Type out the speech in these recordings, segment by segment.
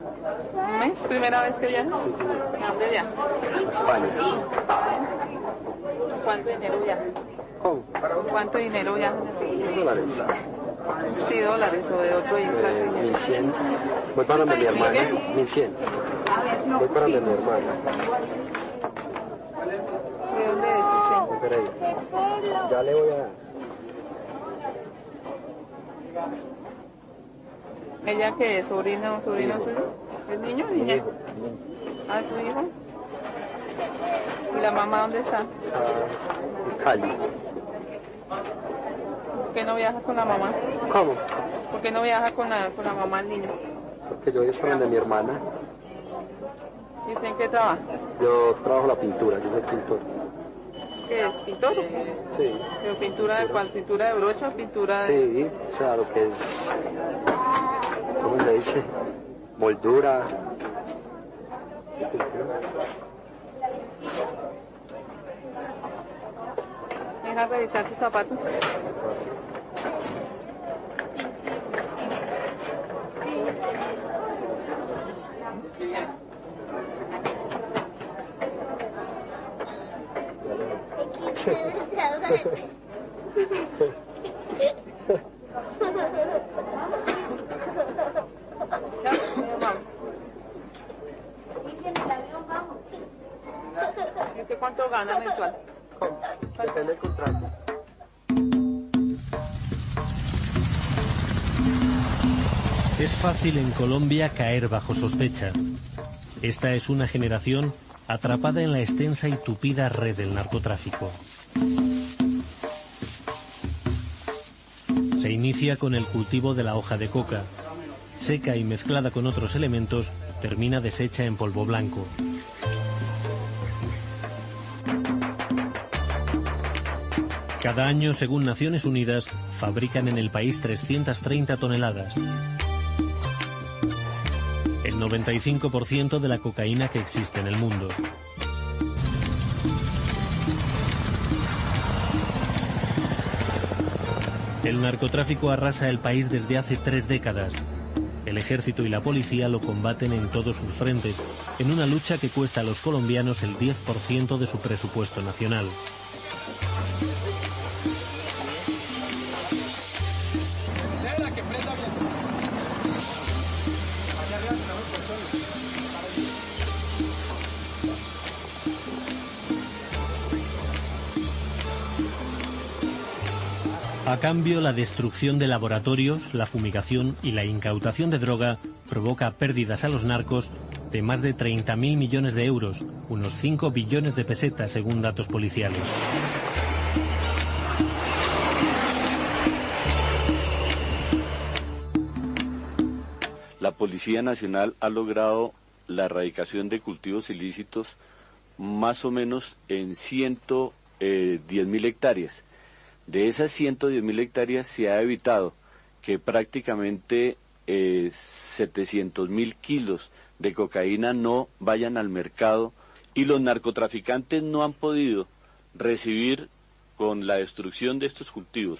¿Un mes? ¿Primera vez que viajas? ¿A dónde viajas? A España. ¿Cuánto dinero viajas? ¿Cómo? ¿Cuánto dinero viajas? $100. Sí, dólares o de otro país. 1100. Voy para donde mi hermana. 1100. Voy para donde mi hermana. ¿De dónde es usted? Espera ahí. Ya le voy a dar. ¿Ella qué es? ¿Sobrino suyo? ¿Es niño o niña? ¿Ah, su hijo? ¿Y la mamá dónde está? En Cali. ¿Por qué no viajas con la mamá? ¿Cómo? ¿Por qué no viajas con la mamá del niño? Porque yo voy para donde mi hermana. ¿Y usted en qué trabaja? Yo trabajo la pintura, yo soy pintor. ¿Qué es? ¿Pintor? Sí. ¿Pero pintura de cuál? ¿Pintura de brocha o pintura de...? Sí, o sea, lo que es... ¿Cómo se dice? Moldura. Deja revisar sus zapatos. ¿Y usted cuánto gana mensual? ¿Cómo? Depende del contrato. Es fácil en Colombia caer bajo sospecha. Esta es una generación atrapada en la extensa y tupida red del narcotráfico. Se inicia con el cultivo de la hoja de coca. Seca y mezclada con otros elementos, termina deshecha en polvo blanco. Cada año, según Naciones Unidas, fabrican en el país 330 toneladas. El 95% de la cocaína que existe en el mundo. El narcotráfico arrasa el país desde hace 3 décadas. El ejército y la policía lo combaten en todos sus frentes, en una lucha que cuesta a los colombianos el 10% de su presupuesto nacional. A cambio, la destrucción de laboratorios, la fumigación y la incautación de droga provoca pérdidas a los narcos de más de 30.000 millones de euros, unos 5 billones de pesetas según datos policiales. La Policía Nacional ha logrado la erradicación de cultivos ilícitos más o menos en 110.000 hectáreas. De esas 110.000 hectáreas se ha evitado que prácticamente 700.000 kilos de cocaína no vayan al mercado y los narcotraficantes no han podido recibir, con la destrucción de estos cultivos,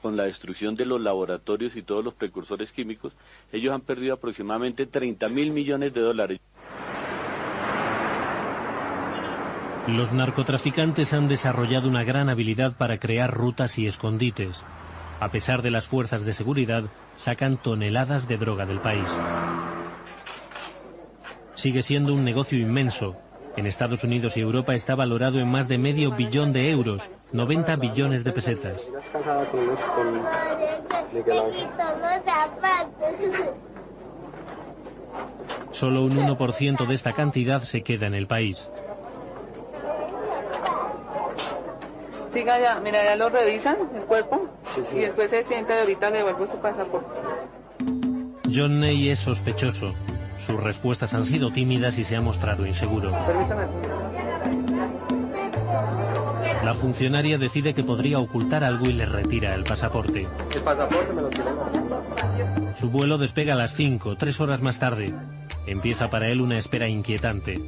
con la destrucción de los laboratorios y todos los precursores químicos, ellos han perdido aproximadamente 30.000 millones de dólares. Los narcotraficantes han desarrollado una gran habilidad para crear rutas y escondites. A pesar de las fuerzas de seguridad, sacan toneladas de droga del país. Sigue siendo un negocio inmenso. En Estados Unidos y Europa está valorado en más de medio billón de euros, 90 billones de pesetas. Solo un 1% de esta cantidad se queda en el país. Siga ya, mira, ya lo revisan, el cuerpo, Sí. y después se sienta y ahorita le devuelvo su pasaporte. John Ney es sospechoso. Sus respuestas han sido tímidas y se ha mostrado inseguro. Permítame. La funcionaria decide que podría ocultar algo y le retira el pasaporte. El pasaporte me lo tienen. Su vuelo despega a las 5, 3 horas más tarde. Empieza para él una espera inquietante.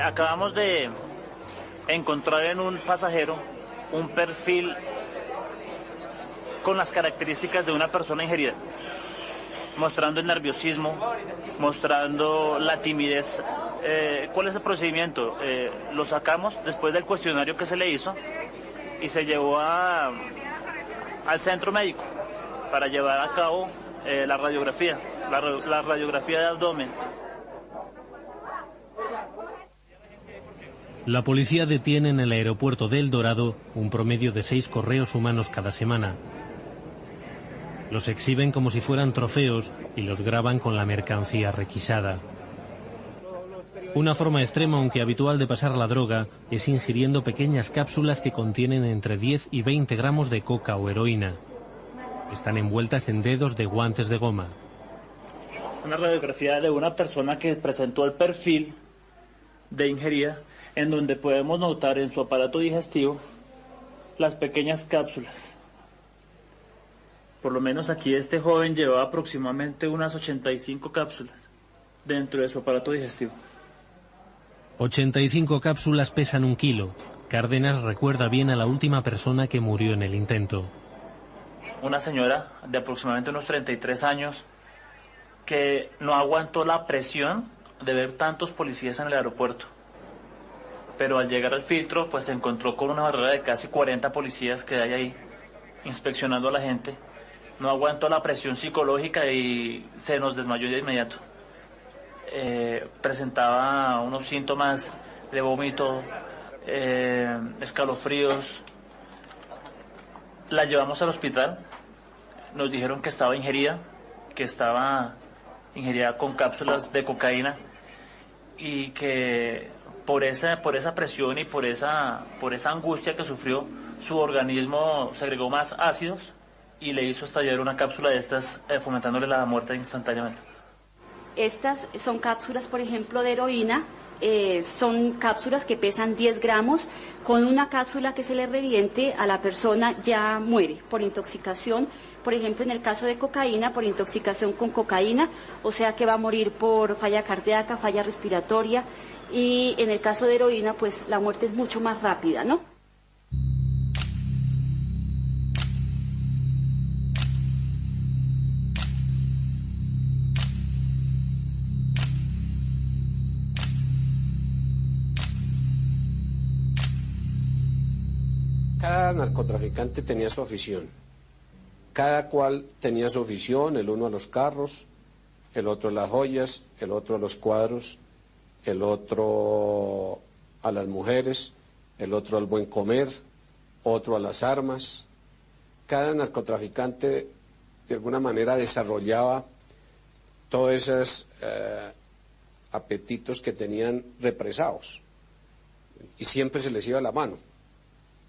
Acabamos de encontrar en un pasajero un perfil con las características de una persona ingerida, mostrando el nerviosismo, mostrando la timidez. ¿Cuál es el procedimiento? Lo sacamos después del cuestionario que se le hizo y se llevó al centro médico para llevar a cabo la radiografía, la radiografía de abdomen. La policía detiene en el aeropuerto de El Dorado un promedio de 6 correos humanos cada semana. Los exhiben como si fueran trofeos y los graban con la mercancía requisada. Una forma extrema, aunque habitual, de pasar la droga es ingiriendo pequeñas cápsulas que contienen entre 10 y 20 gramos de coca o heroína. Están envueltas en dedos de guantes de goma. Una radiografía de una persona que presentó el perfil de ingerida, en donde podemos notar en su aparato digestivo las pequeñas cápsulas. Por lo menos aquí este joven llevaba aproximadamente unas 85 cápsulas dentro de su aparato digestivo. 85 cápsulas pesan 1 kilo. Cárdenas recuerda bien a la última persona que murió en el intento. Una señora de aproximadamente unos 33 años que no aguantó la presión de ver tantos policías en el aeropuerto. Pero al llegar al filtro, pues se encontró con una barrera de casi 40 policías que hay ahí inspeccionando a la gente. No aguantó la presión psicológica y se nos desmayó de inmediato. Presentaba unos síntomas de vómito, escalofríos. La llevamos al hospital, nos dijeron que estaba ingerida con cápsulas de cocaína y que por esa presión y por esa angustia que sufrió, su organismo segregó más ácidos y le hizo estallar una cápsula de estas, fomentándole la muerte instantáneamente. Estas son cápsulas, por ejemplo, de heroína. Son cápsulas que pesan 10 gramos. Con una cápsula que se le reviente a la persona ya muere por intoxicación. Por ejemplo, en el caso de cocaína, por intoxicación con cocaína, o sea que va a morir por falla cardíaca, falla respiratoria. Y en el caso de heroína, pues la muerte es mucho más rápida, ¿no? Cada narcotraficante tenía su afición. Cada cual tenía su afición, el uno a los carros, el otro a las joyas, el otro a los cuadros, el otro a las mujeres, el otro al buen comer, otro a las armas. Cada narcotraficante de alguna manera desarrollaba todos esos apetitos que tenían represados y siempre se les iba la mano.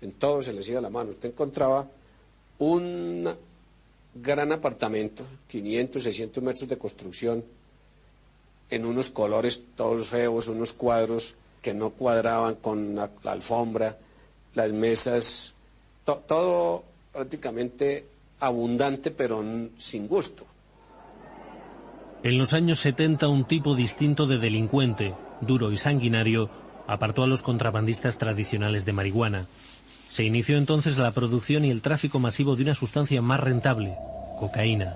En todo se les iba la mano. Usted encontraba un gran apartamento, 500, 600 metros de construcción, en unos colores todos feos, unos cuadros que no cuadraban con la alfombra, las mesas, todo prácticamente abundante pero sin gusto. En los años 70 un tipo distinto de delincuente, duro y sanguinario, apartó a los contrabandistas tradicionales de marihuana. Se inició entonces la producción y el tráfico masivo de una sustancia más rentable, cocaína.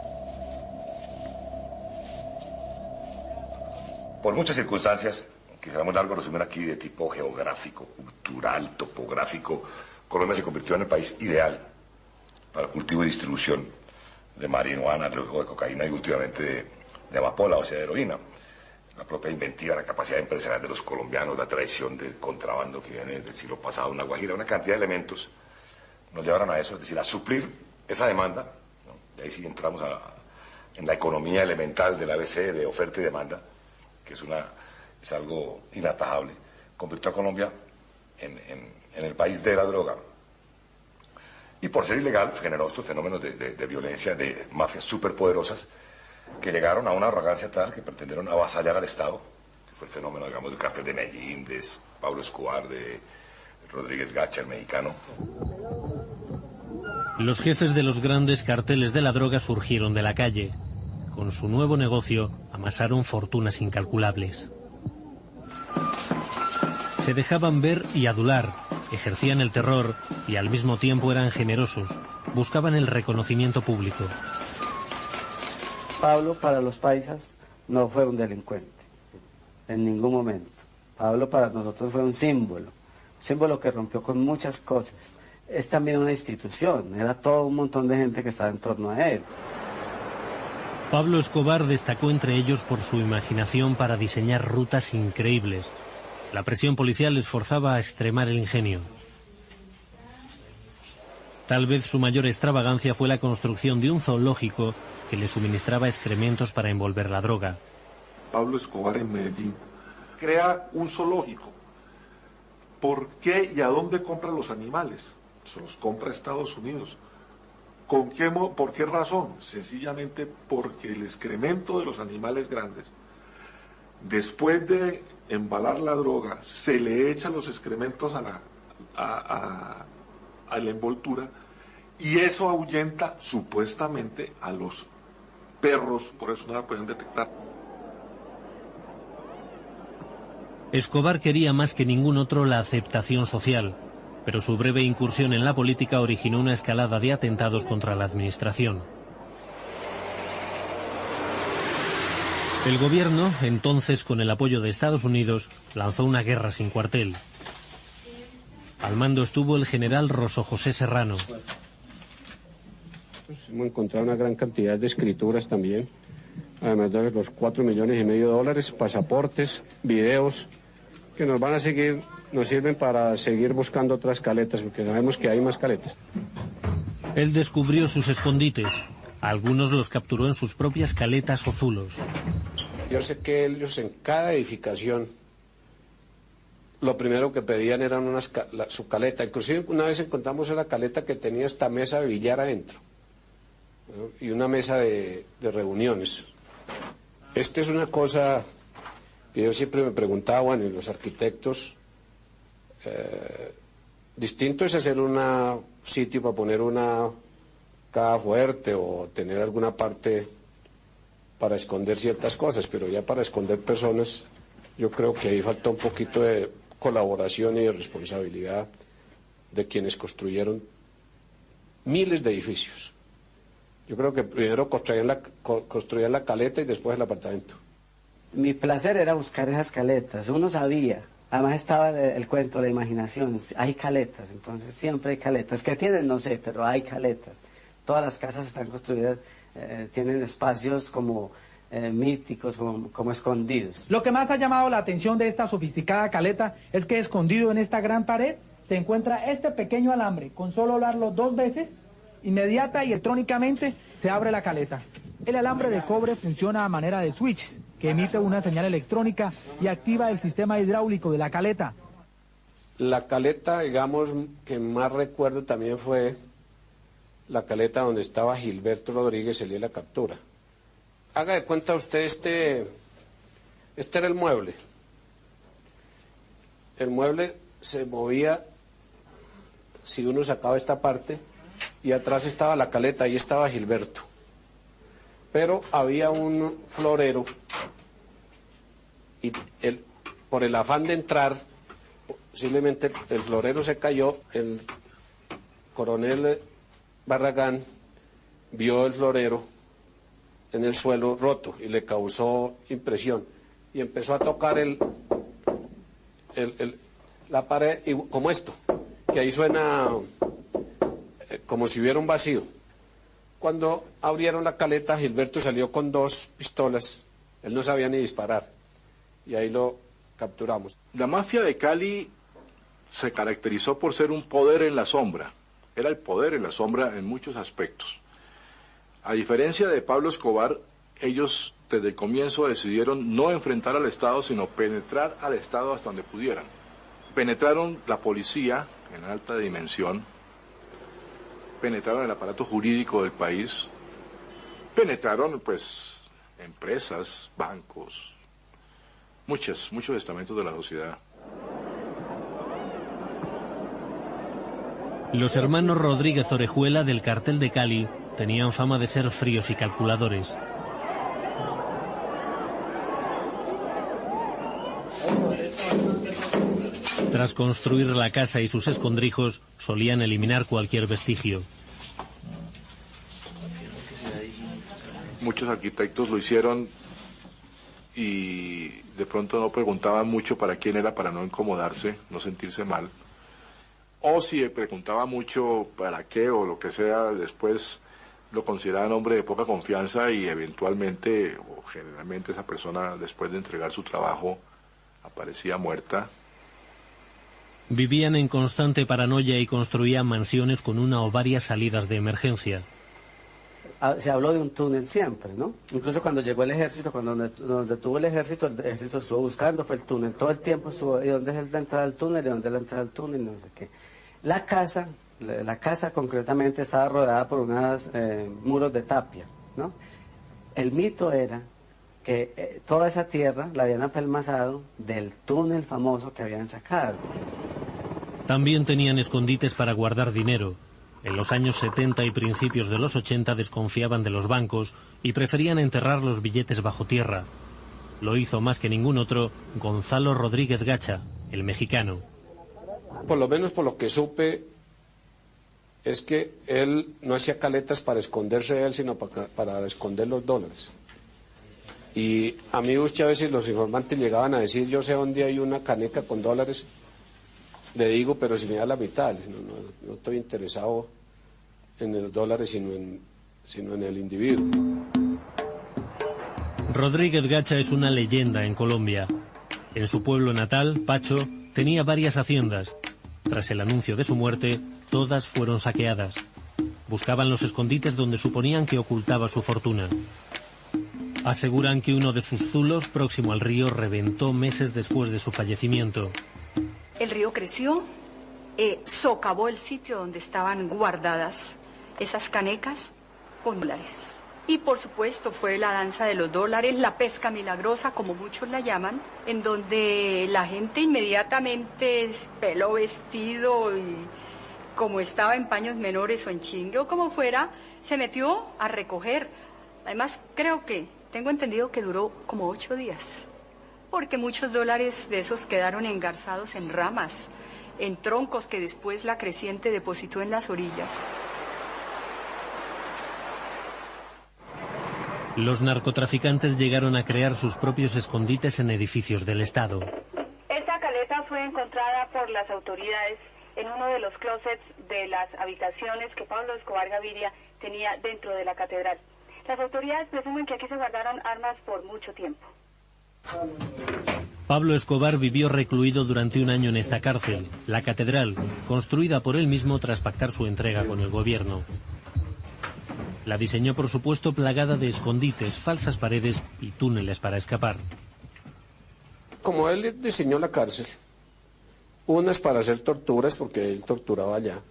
Por muchas circunstancias, quisiéramos dar algo resumen aquí de tipo geográfico, cultural, topográfico, Colombia se convirtió en el país ideal para el cultivo y distribución de marihuana, luego de cocaína y últimamente de amapola, o sea, de heroína. La propia inventiva, la capacidad empresarial de los colombianos, la tradición del contrabando que viene del siglo pasado, una Guajira, una cantidad de elementos nos llevaron a eso, es decir, a suplir esa demanda, ¿no? Y ahí sí entramos en la economía elemental del ABC de oferta y demanda, que es algo inatajable, convirtió a Colombia en el país de la droga. Y por ser ilegal generó estos fenómenos de violencia, de mafias superpoderosas, que llegaron a una arrogancia tal que pretendieron avasallar al Estado, que fue el fenómeno, digamos, del cártel de Medellín, de Pablo Escobar, de Rodríguez Gacha, el mexicano. Los jefes de los grandes carteles de la droga surgieron de la calle. Con su nuevo negocio amasaron fortunas incalculables. Se dejaban ver y adular, ejercían el terror y al mismo tiempo eran generosos, buscaban el reconocimiento público. Pablo para los paisas no fue un delincuente, en ningún momento. Pablo para nosotros fue un símbolo que rompió con muchas cosas. Es también una institución, era todo un montón de gente que estaba en torno a él. Pablo Escobar destacó entre ellos por su imaginación para diseñar rutas increíbles. La presión policial les forzaba a extremar el ingenio. Tal vez su mayor extravagancia fue la construcción de un zoológico que le suministraba excrementos para envolver la droga. Pablo Escobar en Medellín crea un zoológico. ¿Por qué y a dónde compra los animales? Se los compra a Estados Unidos. ¿Por qué razón? Sencillamente porque el excremento de los animales grandes, después de embalar la droga, se le echa los excrementos a la envoltura y eso ahuyenta supuestamente a los perros, por eso no la pueden detectar. Escobar quería más que ningún otro la aceptación social, pero su breve incursión en la política originó una escalada de atentados contra la administración. El gobierno, entonces con el apoyo de Estados Unidos, lanzó una guerra sin cuartel. Al mando estuvo el general Rosso José Serrano. Hemos encontrado una gran cantidad de escrituras también, además de los $4,5 millones, pasaportes, videos, que nos sirven para seguir buscando otras caletas, porque sabemos que hay más caletas. Él descubrió sus escondites. Algunos los capturó en sus propias caletas o zulos. Yo sé que ellos en cada edificación lo primero que pedían era su caleta. Inclusive una vez encontramos una caleta que tenía esta mesa de billar adentro, ¿no? Y una mesa de reuniones. Esta es una cosa que yo siempre me preguntaba, bueno, y los arquitectos, distinto es hacer un sitio para poner una caja fuerte o tener alguna parte para esconder ciertas cosas, pero ya para esconder personas, yo creo que ahí falta un poquito de colaboración y de responsabilidad de quienes construyeron miles de edificios. Yo creo que primero construían la caleta y después el apartamento. Mi placer era buscar esas caletas, uno sabía, además estaba el cuento, la imaginación, hay caletas, entonces siempre hay caletas, ¿qué tienen? No sé, pero hay caletas. Todas las casas están construidas, tienen espacios como míticos, como escondidos. Lo que más ha llamado la atención de esta sofisticada caleta es que escondido en esta gran pared se encuentra este pequeño alambre. Con solo hablarlo 2 veces, inmediata y electrónicamente se abre la caleta. El alambre de cobre funciona a manera de switch, que emite una señal electrónica y activa el sistema hidráulico de la caleta. La caleta, digamos, que más recuerdo también fue la caleta donde estaba Gilberto Rodríguez el día de la captura. Haga de cuenta usted, este era el mueble. El mueble se movía si uno sacaba esta parte y atrás estaba la caleta, ahí estaba Gilberto. Pero había un florero y por el afán de entrar, posiblemente el florero se cayó, el coronel Barragán vio el florero en el suelo roto y le causó impresión y empezó a tocar la pared y, como esto, que ahí suena como si hubiera un vacío. Cuando abrieron la caleta, Gilberto salió con 2 pistolas, él no sabía ni disparar y ahí lo capturamos. La mafia de Cali se caracterizó por ser un poder en la sombra. Era el poder en la sombra en muchos aspectos. A diferencia de Pablo Escobar, ellos desde el comienzo decidieron no enfrentar al Estado, sino penetrar al Estado hasta donde pudieran. Penetraron la policía en alta dimensión, penetraron el aparato jurídico del país, penetraron, pues, empresas, bancos, muchos estamentos de la sociedad. Los hermanos Rodríguez Orejuela del cartel de Cali tenían fama de ser fríos y calculadores. Tras construir la casa y sus escondrijos, solían eliminar cualquier vestigio. Muchos arquitectos lo hicieron y de pronto no preguntaban mucho para quién era, para no incomodarse, no sentirse mal. O si preguntaba mucho para qué o lo que sea, después lo consideraban hombre de poca confianza y eventualmente o generalmente esa persona, después de entregar su trabajo, aparecía muerta. Vivían en constante paranoia y construían mansiones con una o varias salidas de emergencia. Se habló de un túnel siempre, ¿no? Incluso cuando llegó el ejército, cuando nos detuvo el ejército estuvo buscando, fue el túnel. Todo el tiempo estuvo, ¿y dónde es la entrada al túnel? ¿Y dónde es la entrada al túnel? No sé qué. La casa concretamente estaba rodeada por unos muros de tapia, ¿no? El mito era que toda esa tierra la habían apelmazado del túnel famoso que habían sacado. También tenían escondites para guardar dinero. En los años 70 y principios de los 80 desconfiaban de los bancos y preferían enterrar los billetes bajo tierra. Lo hizo más que ningún otro Gonzalo Rodríguez Gacha, el mexicano. Por lo menos por lo que supe, es que él no hacía caletas para esconderse de él, sino para esconder los dólares. Y a mí muchas veces los informantes llegaban a decir, yo sé dónde hay una caneca con dólares. Le digo, pero si me da la mitad, no estoy interesado en los dólares, sino en el individuo. Rodríguez Gacha es una leyenda en Colombia. En su pueblo natal, Pacho, tenía varias haciendas. Tras el anuncio de su muerte, todas fueron saqueadas. Buscaban los escondites donde suponían que ocultaba su fortuna. Aseguran que uno de sus zulos, próximo al río, reventó meses después de su fallecimiento. El río creció, socavó el sitio donde estaban guardadas esas canecas con dólares. Y por supuesto fue la danza de los dólares, la pesca milagrosa, como muchos la llaman, en donde la gente inmediatamente peló vestido y como estaba en paños menores o en chingue o como fuera, se metió a recoger. Además, tengo entendido que duró como 8 días. Porque muchos dólares de esos quedaron engarzados en ramas, en troncos que después la creciente depositó en las orillas. Los narcotraficantes llegaron a crear sus propios escondites en edificios del Estado. Esta caleta fue encontrada por las autoridades en uno de los closets de las habitaciones que Pablo Escobar Gaviria tenía dentro de la catedral. Las autoridades presumen que aquí se guardaron armas por mucho tiempo. Pablo Escobar vivió recluido durante un año en esta cárcel, la catedral, construida por él mismo tras pactar su entrega con el gobierno. La diseñó, por supuesto, plagada de escondites, falsas paredes y túneles para escapar. Como él diseñó la cárcel, unas para hacer torturas, porque él torturaba allá,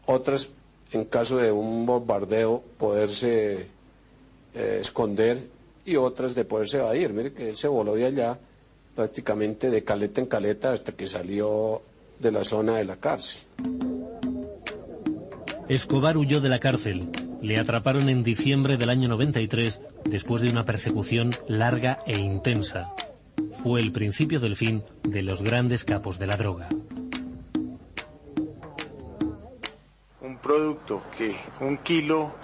otras, en caso de un bombardeo, poderse esconder, y otras de poderse evadir. Mire que él se voló de allá prácticamente de caleta en caleta hasta que salió de la zona de la cárcel. Escobar huyó de la cárcel. Le atraparon en diciembre del año 93 después de una persecución larga e intensa. Fue el principio del fin de los grandes capos de la droga. Un producto que 1 kilo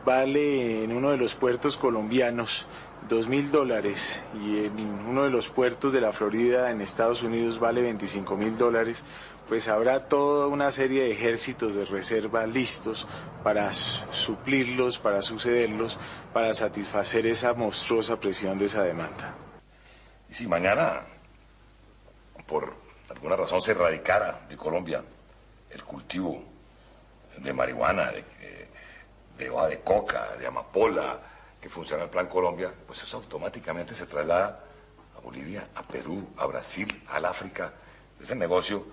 vale en uno de los puertos colombianos $2.000 y en uno de los puertos de la Florida en Estados Unidos vale $25.000, pues habrá toda una serie de ejércitos de reserva listos para suplirlos, para sucederlos, para satisfacer esa monstruosa presión de esa demanda. Y si mañana, por alguna razón, se erradicara de Colombia el cultivo de marihuana, de hoja de coca, de amapola, que funciona el Plan Colombia, pues eso automáticamente se traslada a Bolivia, a Perú, a Brasil, al África. Es el negocio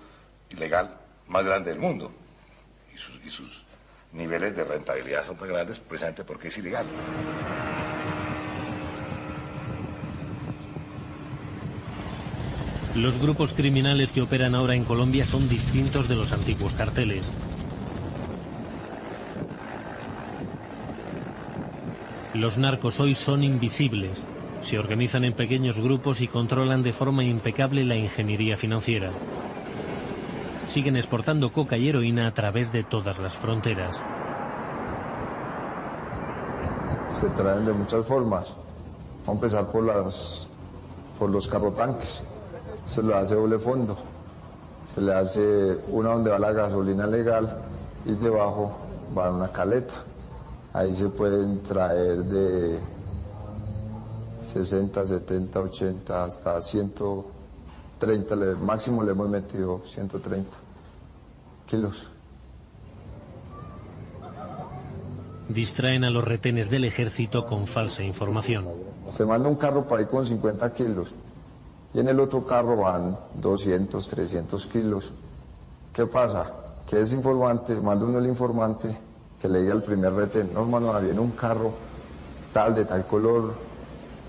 ilegal más grande del mundo. Y sus niveles de rentabilidad son tan grandes precisamente porque es ilegal. Los grupos criminales que operan ahora en Colombia son distintos de los antiguos carteles. Los narcos hoy son invisibles. Se organizan en pequeños grupos y controlan de forma impecable la ingeniería financiera. siguen exportando coca y heroína a través de todas las fronteras. Se traen de muchas formas. Vamos a empezar por los carrotanques. Se le hace doble fondo. Se le hace una donde va la gasolina legal y debajo va una caleta. Ahí se pueden traer de 60, 70, 80 hasta 130, máximo le hemos metido 130 kilos. Distraen a los retenes del ejército con falsa información. Se manda un carro para ahí con 50 kilos y en el otro carro van 200, 300 kilos. ¿Qué pasa? Que ese informante, manda uno el informante que le diga al primer retén, no hermano, viene un carro tal, de tal color,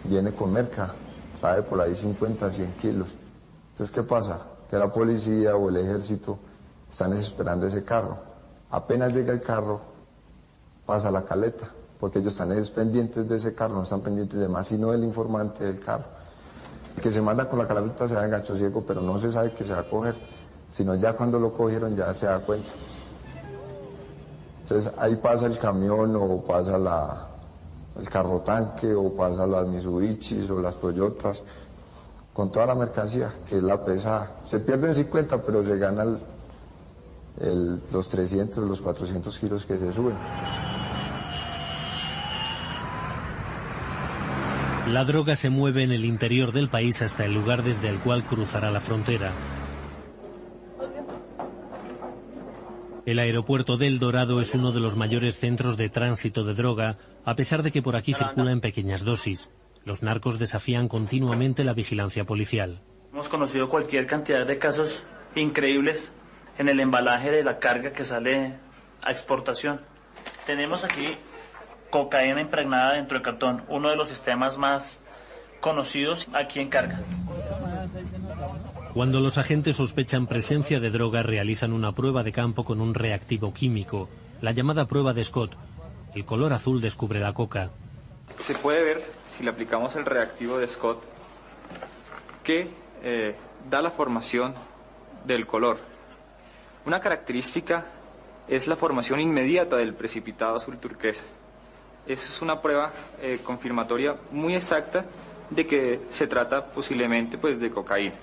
viene con merca, trae por ahí 50, 100 kilos. Entonces, ¿qué pasa? Que la policía o el ejército están esperando ese carro. Apenas llega el carro, pasa la caleta, porque ellos están pendientes de ese carro, no están pendientes de más, sino del informante del carro. El que se manda con la caleta se va en gacho ciego, pero no se sabe que se va a coger, sino ya cuando lo cogieron ya se da cuenta. Entonces ahí pasa el camión o pasa el carro tanque o pasa las Mitsubishis o las Toyotas, con toda la mercancía, que es la pesada. Se pierden 50, pero se ganan los 300, los 400 kilos que se suben. La droga se mueve en el interior del país hasta el lugar desde el cual cruzará la frontera. El aeropuerto de El Dorado es uno de los mayores centros de tránsito de droga, a pesar de que por aquí circula en pequeñas dosis. Los narcos desafían continuamente la vigilancia policial. Hemos conocido cualquier cantidad de casos increíbles en el embalaje de la carga que sale a exportación. Tenemos aquí cocaína impregnada dentro del cartón, uno de los sistemas más conocidos aquí en carga. Cuando los agentes sospechan presencia de droga, realizan una prueba de campo con un reactivo químico, la llamada prueba de Scott. El color azul descubre la coca. Se puede ver, si le aplicamos el reactivo de Scott, que da la formación del color. Una característica es la formación inmediata del precipitado azul turquesa. Esa es una prueba confirmatoria muy exacta de que se trata posiblemente de cocaína.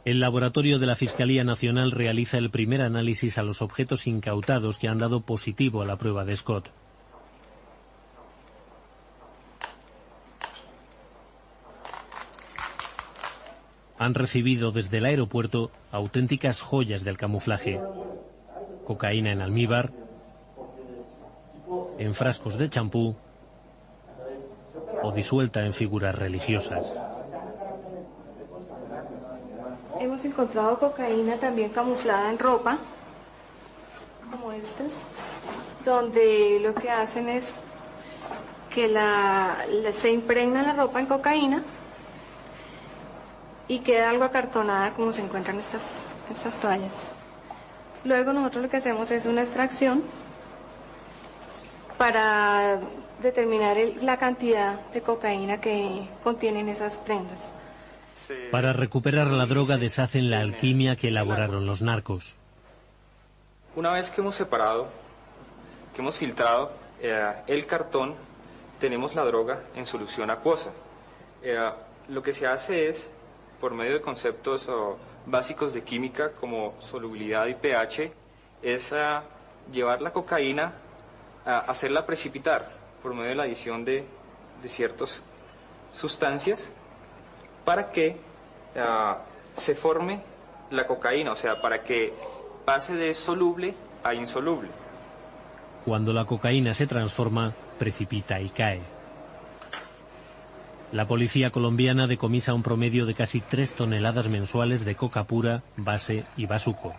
El laboratorio de la Fiscalía Nacional realiza el primer análisis a los objetos incautados que han dado positivo a la prueba de Scott. Han recibido desde el aeropuerto auténticas joyas del camuflaje. Cocaína en almíbar, en frascos de champú o disuelta en figuras religiosas. Hemos encontrado cocaína también camuflada en ropa, como estas, donde lo que hacen es que se impregna la ropa en cocaína y queda algo acartonada como se encuentran estas toallas. Luego nosotros lo que hacemos es una extracción para determinar la cantidad de cocaína que contienen esas prendas. Para recuperar la droga deshacen la alquimia que elaboraron los narcos. Una vez que hemos separado, que hemos filtrado el cartón, tenemos la droga en solución acuosa. Lo que se hace es, por medio de conceptos básicos de química como solubilidad y pH, es llevar la cocaína a hacerla precipitar por medio de la adición de ciertas sustancias para que se forme la cocaína, o sea, para que pase de soluble a insoluble. Cuando la cocaína se transforma, precipita y cae. La policía colombiana decomisa un promedio de casi 3 toneladas mensuales de coca pura, base y bazuco.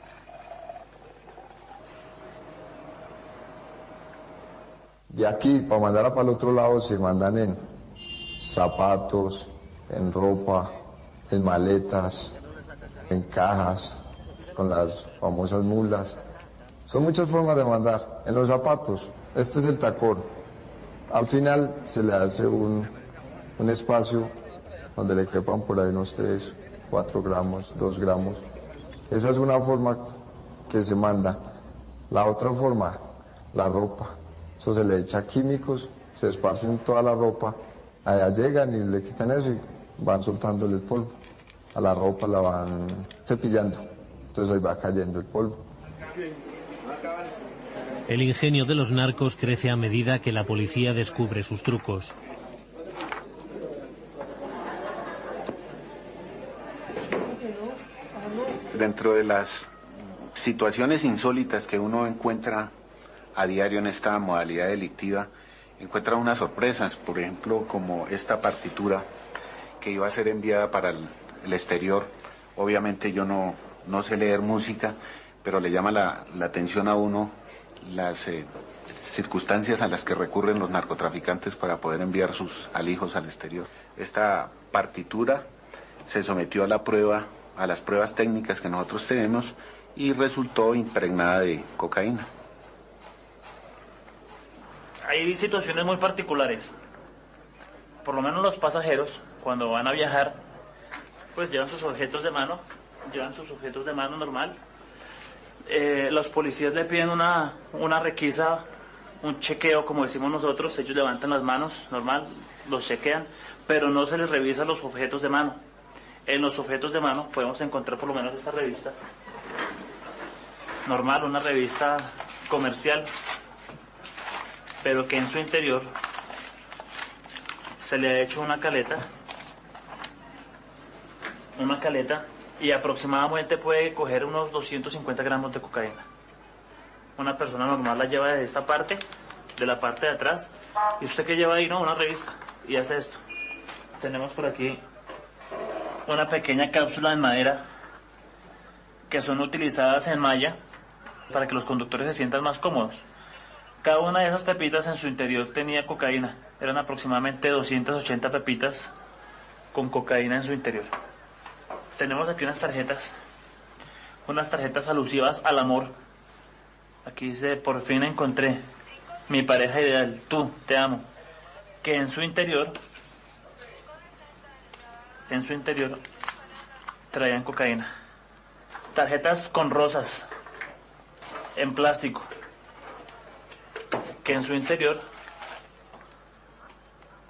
De aquí, para mandarla para el otro lado, se mandan en zapatos, en ropa, en maletas, en cajas, con las famosas mulas. Son muchas formas de mandar. En los zapatos, este es el tacón. Al final se le hace un espacio donde le quepan por ahí unos 3, 4 gramos, 2 gramos. Esa es una forma que se manda. La otra forma, la ropa. Eso se le echa químicos, se esparcen toda la ropa, allá llegan y le quitan eso y van soltándole el polvo. A la ropa la van cepillando, entonces ahí va cayendo el polvo. El ingenio de los narcos crece a medida que la policía descubre sus trucos. Dentro de las situaciones insólitas que uno encuentra a diario en esta modalidad delictiva, encuentra unas sorpresas, por ejemplo, como esta partitura que iba a ser enviada para el exterior. Obviamente yo no sé leer música, pero le llama la atención a uno las circunstancias a las que recurren los narcotraficantes para poder enviar sus alijos al exterior. Esta partitura se sometió a las pruebas técnicas que nosotros tenemos y resultó impregnada de cocaína. Hay situaciones muy particulares. Por lo menos los pasajeros, cuando van a viajar, pues llevan sus objetos de mano normal. Los policías le piden una requisa, un chequeo, como decimos nosotros. Ellos levantan las manos, normal, los chequean, pero no se les revisa los objetos de mano. En los objetos de mano podemos encontrar por lo menos esta revista. Normal, una revista comercial, pero que en su interior se le ha hecho una caleta y aproximadamente puede coger unos 250 gramos de cocaína. Una persona normal la lleva de esta parte, de la parte de atrás, y usted que lleva ahí, ¿no? Una revista, y hace esto. Tenemos por aquí una pequeña cápsula en madera que son utilizadas en malla para que los conductores se sientan más cómodos. Cada una de esas pepitas en su interior tenía cocaína. Eran aproximadamente 280 pepitas con cocaína en su interior. Tenemos aquí unas tarjetas alusivas al amor. Aquí dice: por fin encontré mi pareja ideal, tú, te amo. Que en su interior traían cocaína. Tarjetas con rosas en plástico, que en su interior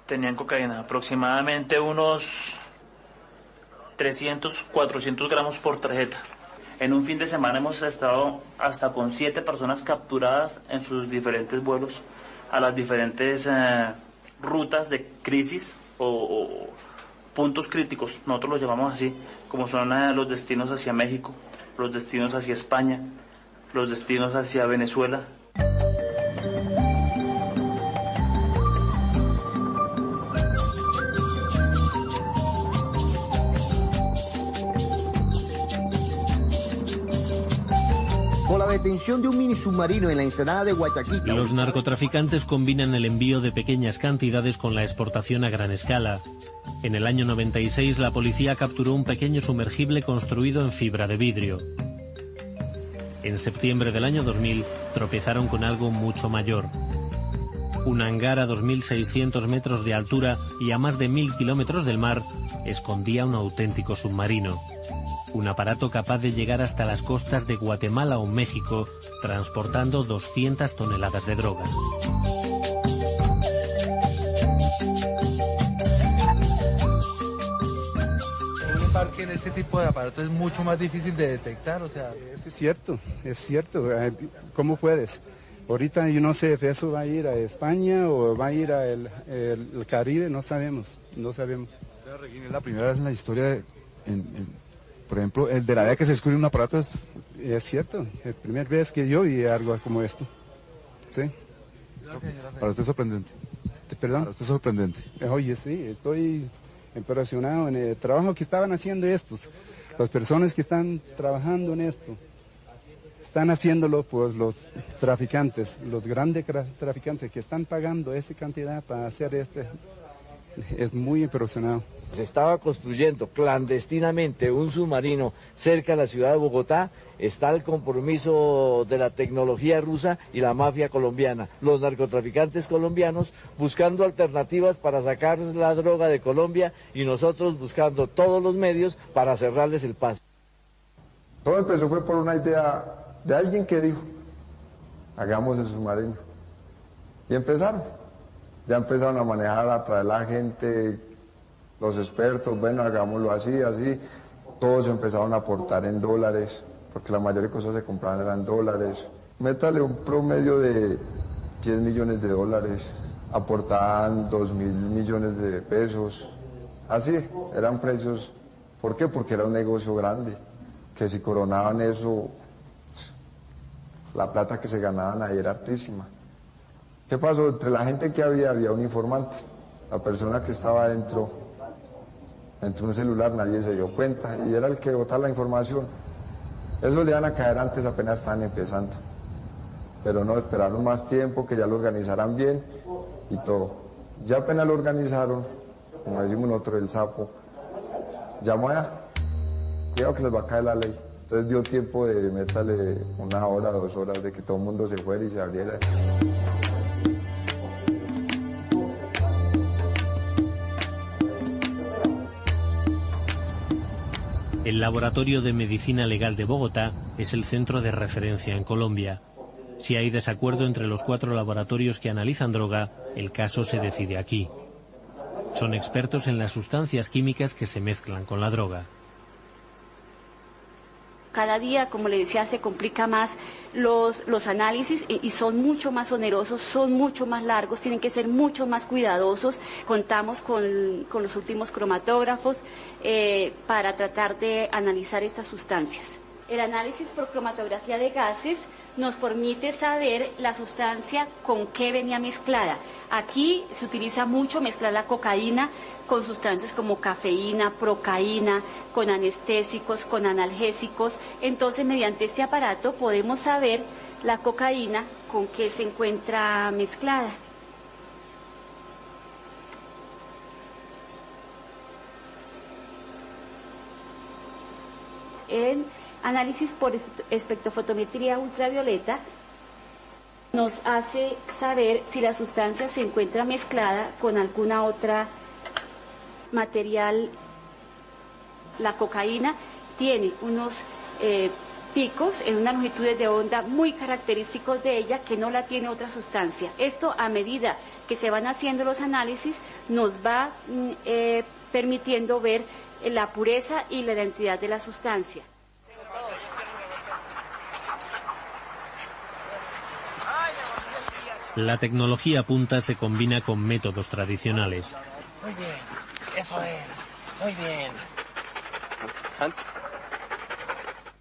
tenían cocaína, aproximadamente unos 300, 400 gramos por tarjeta. En un fin de semana hemos estado hasta con 7 personas capturadas en sus diferentes vuelos a las diferentes rutas de crisis o puntos críticos, nosotros los llamamos así, como son los destinos hacia México, los destinos hacia España, los destinos hacia Venezuela. Con la detención de un mini submarino en la ensenada de Guayaquil. Los narcotraficantes combinan el envío de pequeñas cantidades con la exportación a gran escala. En el año 96 la policía capturó un pequeño sumergible construido en fibra de vidrio. En septiembre del año 2000 tropezaron con algo mucho mayor. Un hangar a 2.600 metros de altura y a más de 1.000 kilómetros del mar escondía un auténtico submarino. Un aparato capaz de llegar hasta las costas de Guatemala o México, transportando 200 toneladas de droga. Un embarque en este tipo de aparato es mucho más difícil de detectar, o sea... Es cierto. ¿Cómo puedes? Ahorita yo no sé si eso va a ir a España o va a ir al Caribe, no sabemos. Es la primera vez en la historia, por ejemplo, el de la vez que se descubre un aparato. Es cierto, es la primera vez que yo vi algo como esto. ¿Sí? Para usted es sorprendente. ¿Perdón? Para usted es sorprendente. Oye, sí, estoy impresionado en el trabajo que estaban haciendo estos. Las personas que están trabajando en esto. Están haciéndolo pues los traficantes, los grandes traficantes que están pagando esa cantidad para hacer es muy impresionante. Se estaba construyendo clandestinamente un submarino cerca de la ciudad de Bogotá. Está el compromiso de la tecnología rusa y la mafia colombiana. Los narcotraficantes colombianos buscando alternativas para sacar la droga de Colombia y nosotros buscando todos los medios para cerrarles el paso. Todo empezó fue por una idea de alguien que dijo, hagamos el submarino. Y empezaron. Ya empezaron a manejar, a traer la gente, los expertos, bueno, hagámoslo así, así. Todos empezaron a aportar en dólares, porque la mayoría de cosas se compraban eran dólares. Métale un promedio de 10 millones de dólares, aportaban 2.000 millones de pesos. Así, eran precios. ¿Por qué? Porque era un negocio grande, que si coronaban eso, la plata que se ganaban ahí era altísima. ¿Qué pasó? Entre la gente que había un informante. La persona que estaba dentro un celular, nadie se dio cuenta, y era el que botaba la información. Eso le iban a caer antes, apenas estaban empezando. Pero no, esperaron más tiempo, que ya lo organizaran bien y todo. Ya apenas lo organizaron, como decimos nosotros, el sapo, llamó allá, cuidado que les va a caer la ley. Entonces dio tiempo de métale 1 hora, 2 horas, de que todo el mundo se fuera y se abriera. El Laboratorio de Medicina Legal de Bogotá es el centro de referencia en Colombia. Si hay desacuerdo entre los 4 laboratorios que analizan droga, el caso se decide aquí. Son expertos en las sustancias químicas que se mezclan con la droga. Cada día, como le decía, se complica más los análisis y son mucho más onerosos, son mucho más largos, tienen que ser mucho más cuidadosos. Contamos con los últimos cromatógrafos para tratar de analizar estas sustancias. El análisis por cromatografía de gases nos permite saber la sustancia con qué venía mezclada. Aquí se utiliza mucho mezclar la cocaína con sustancias como cafeína, procaína, con anestésicos, con analgésicos. Entonces, mediante este aparato podemos saber la cocaína con qué se encuentra mezclada. En análisis por espectrofotometría ultravioleta nos hace saber si la sustancia se encuentra mezclada con alguna otra material. La cocaína tiene unos picos en unas longitudes de onda muy característicos de ella que no la tiene otra sustancia. Esto, a medida que se van haciendo los análisis, nos va permitiendo ver la pureza y la identidad de la sustancia. La tecnología punta se combina con métodos tradicionales. Muy bien, eso es, muy bien. Hans.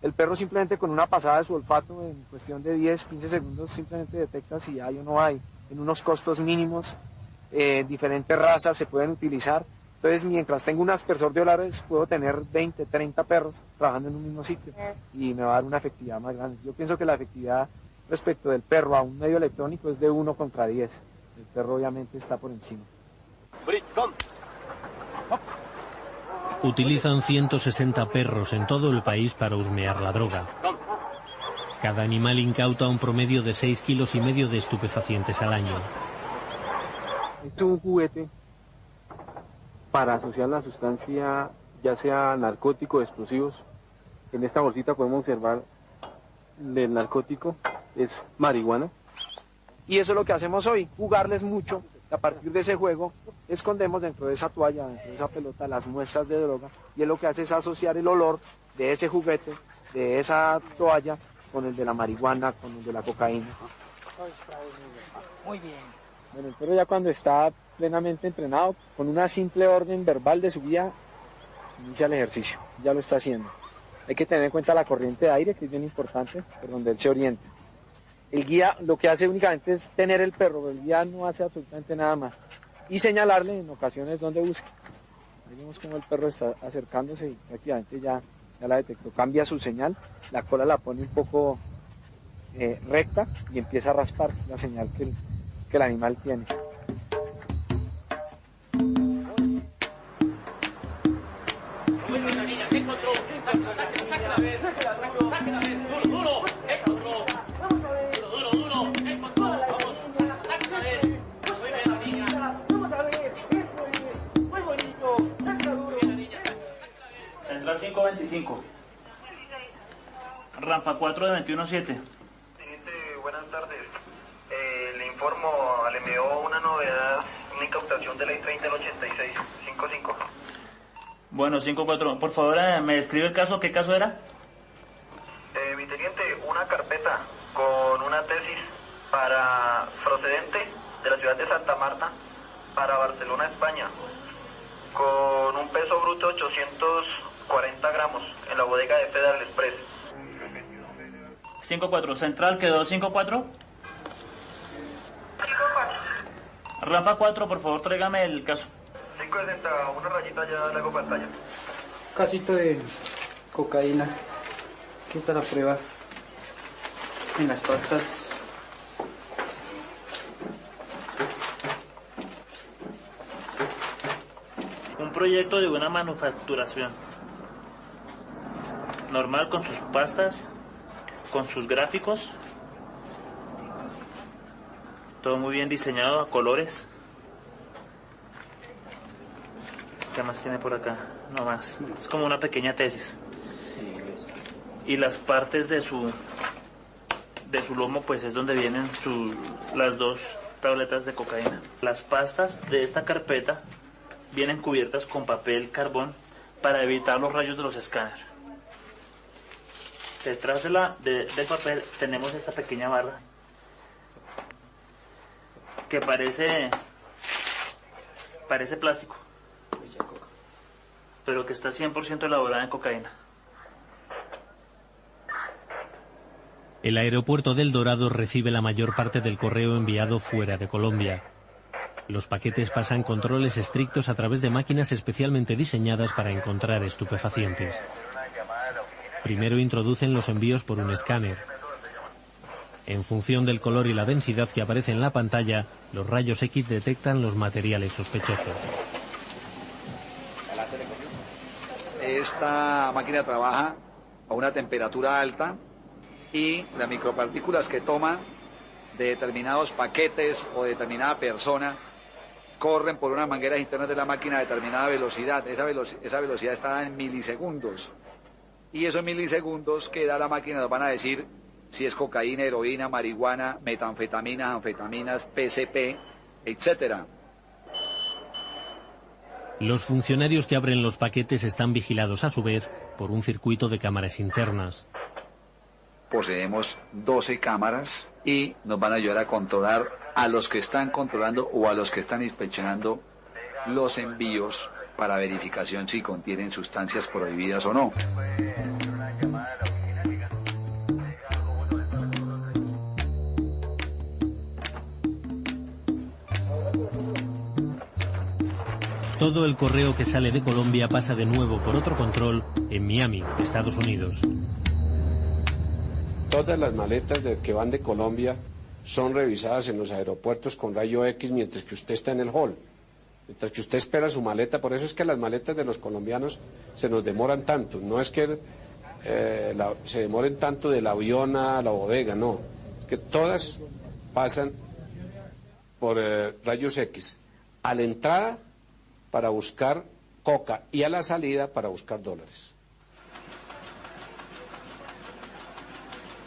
El perro simplemente con una pasada de su olfato en cuestión de 10-15 segundos simplemente detecta si hay o no hay. En unos costos mínimos, diferentes razas se pueden utilizar. Entonces, mientras tengo un aspersor de olores, puedo tener 20, 30 perros trabajando en un mismo sitio y me va a dar una efectividad más grande. Yo pienso que la efectividad respecto del perro a un medio electrónico es de 1 contra 10. El perro obviamente está por encima. Utilizan 160 perros en todo el país para husmear la droga. Cada animal incauta un promedio de 6,5 kilos de estupefacientes al año. Este es un juguete para asociar la sustancia, ya sea narcótico o explosivos. En esta bolsita podemos observar el narcótico, es marihuana. Y eso es lo que hacemos hoy, jugarles mucho. A partir de ese juego, escondemos dentro de esa toalla, dentro de esa pelota, las muestras de droga. Y él lo que hace es asociar el olor de ese juguete, de esa toalla, con el de la marihuana, con el de la cocaína. Muy bien. Bueno, el perro ya cuando está plenamente entrenado, con una simple orden verbal de su guía, inicia el ejercicio, ya lo está haciendo. Hay que tener en cuenta la corriente de aire, que es bien importante, por donde él se orienta. El guía lo que hace únicamente es tener el perro, el guía no hace absolutamente nada más. Y señalarle en ocasiones donde busca. Ahí vemos como el perro está acercándose y prácticamente ya la detectó. Cambia su señal, la cola la pone un poco recta y empieza a raspar, la señal que el animal tiene. Central 525. Rampa 4 de 21-7. Teniente, buenas tardes. Le informo, le envió una novedad, una incautación de ley 30 del 86, 55. Bueno, 5-4. Por favor, ¿me describe el caso? ¿Qué caso era? Mi teniente, una carpeta con una tesis para procedente de la ciudad de Santa Marta para Barcelona, España, con un peso bruto de 840 gramos en la bodega de Federal Express. 5-4. Central quedó 5-4. Rampa 4, por favor, tráigame el caso. 560, una rayita ya le hago pantalla. Casito de cocaína. ¿Qué está la prueba? En las pastas. Un proyecto de una manufacturación normal, con sus pastas, con sus gráficos, todo muy bien diseñado a colores. ¿Qué más tiene por acá? No más, es como una pequeña tesis. Y las partes de su lomo, pues es donde vienen las 2 tabletas de cocaína. Las pastas de esta carpeta vienen cubiertas con papel carbón para evitar los rayos de los escáneres. Detrás del papel tenemos esta pequeña barra que parece plástico, pero que está 100% elaborada en cocaína. El aeropuerto del Dorado recibe la mayor parte del correo enviado fuera de Colombia. Los paquetes pasan controles estrictos a través de máquinas especialmente diseñadas para encontrar estupefacientes. Primero introducen los envíos por un escáner. En función del color y la densidad que aparece en la pantalla, los rayos X detectan los materiales sospechosos. Esta máquina trabaja a una temperatura alta y las micropartículas que toma de determinados paquetes o de determinada persona corren por unas mangueras internas de la máquina a determinada velocidad. Esa velocidad está dada en milisegundos. Y esos milisegundos que da la máquina nos van a decir si es cocaína, heroína, marihuana, metanfetaminas, anfetaminas, PCP, etcétera. Los funcionarios que abren los paquetes están vigilados a su vez por un circuito de cámaras internas. Poseemos 12 cámaras y nos van a ayudar a controlar a los que están controlando o a los que están inspeccionando los envíos para verificación si contienen sustancias prohibidas o no. Todo el correo que sale de Colombia pasa de nuevo por otro control en Miami, Estados Unidos. Todas las maletas que van de Colombia son revisadas en los aeropuertos con rayo X mientras que usted está en el hall. Mientras que usted espera su maleta, por eso es que las maletas de los colombianos se nos demoran tanto. No es que se demoren tanto del avión a la bodega, no. Es que todas pasan por rayos X. A la entrada para buscar coca y a la salida para buscar dólares.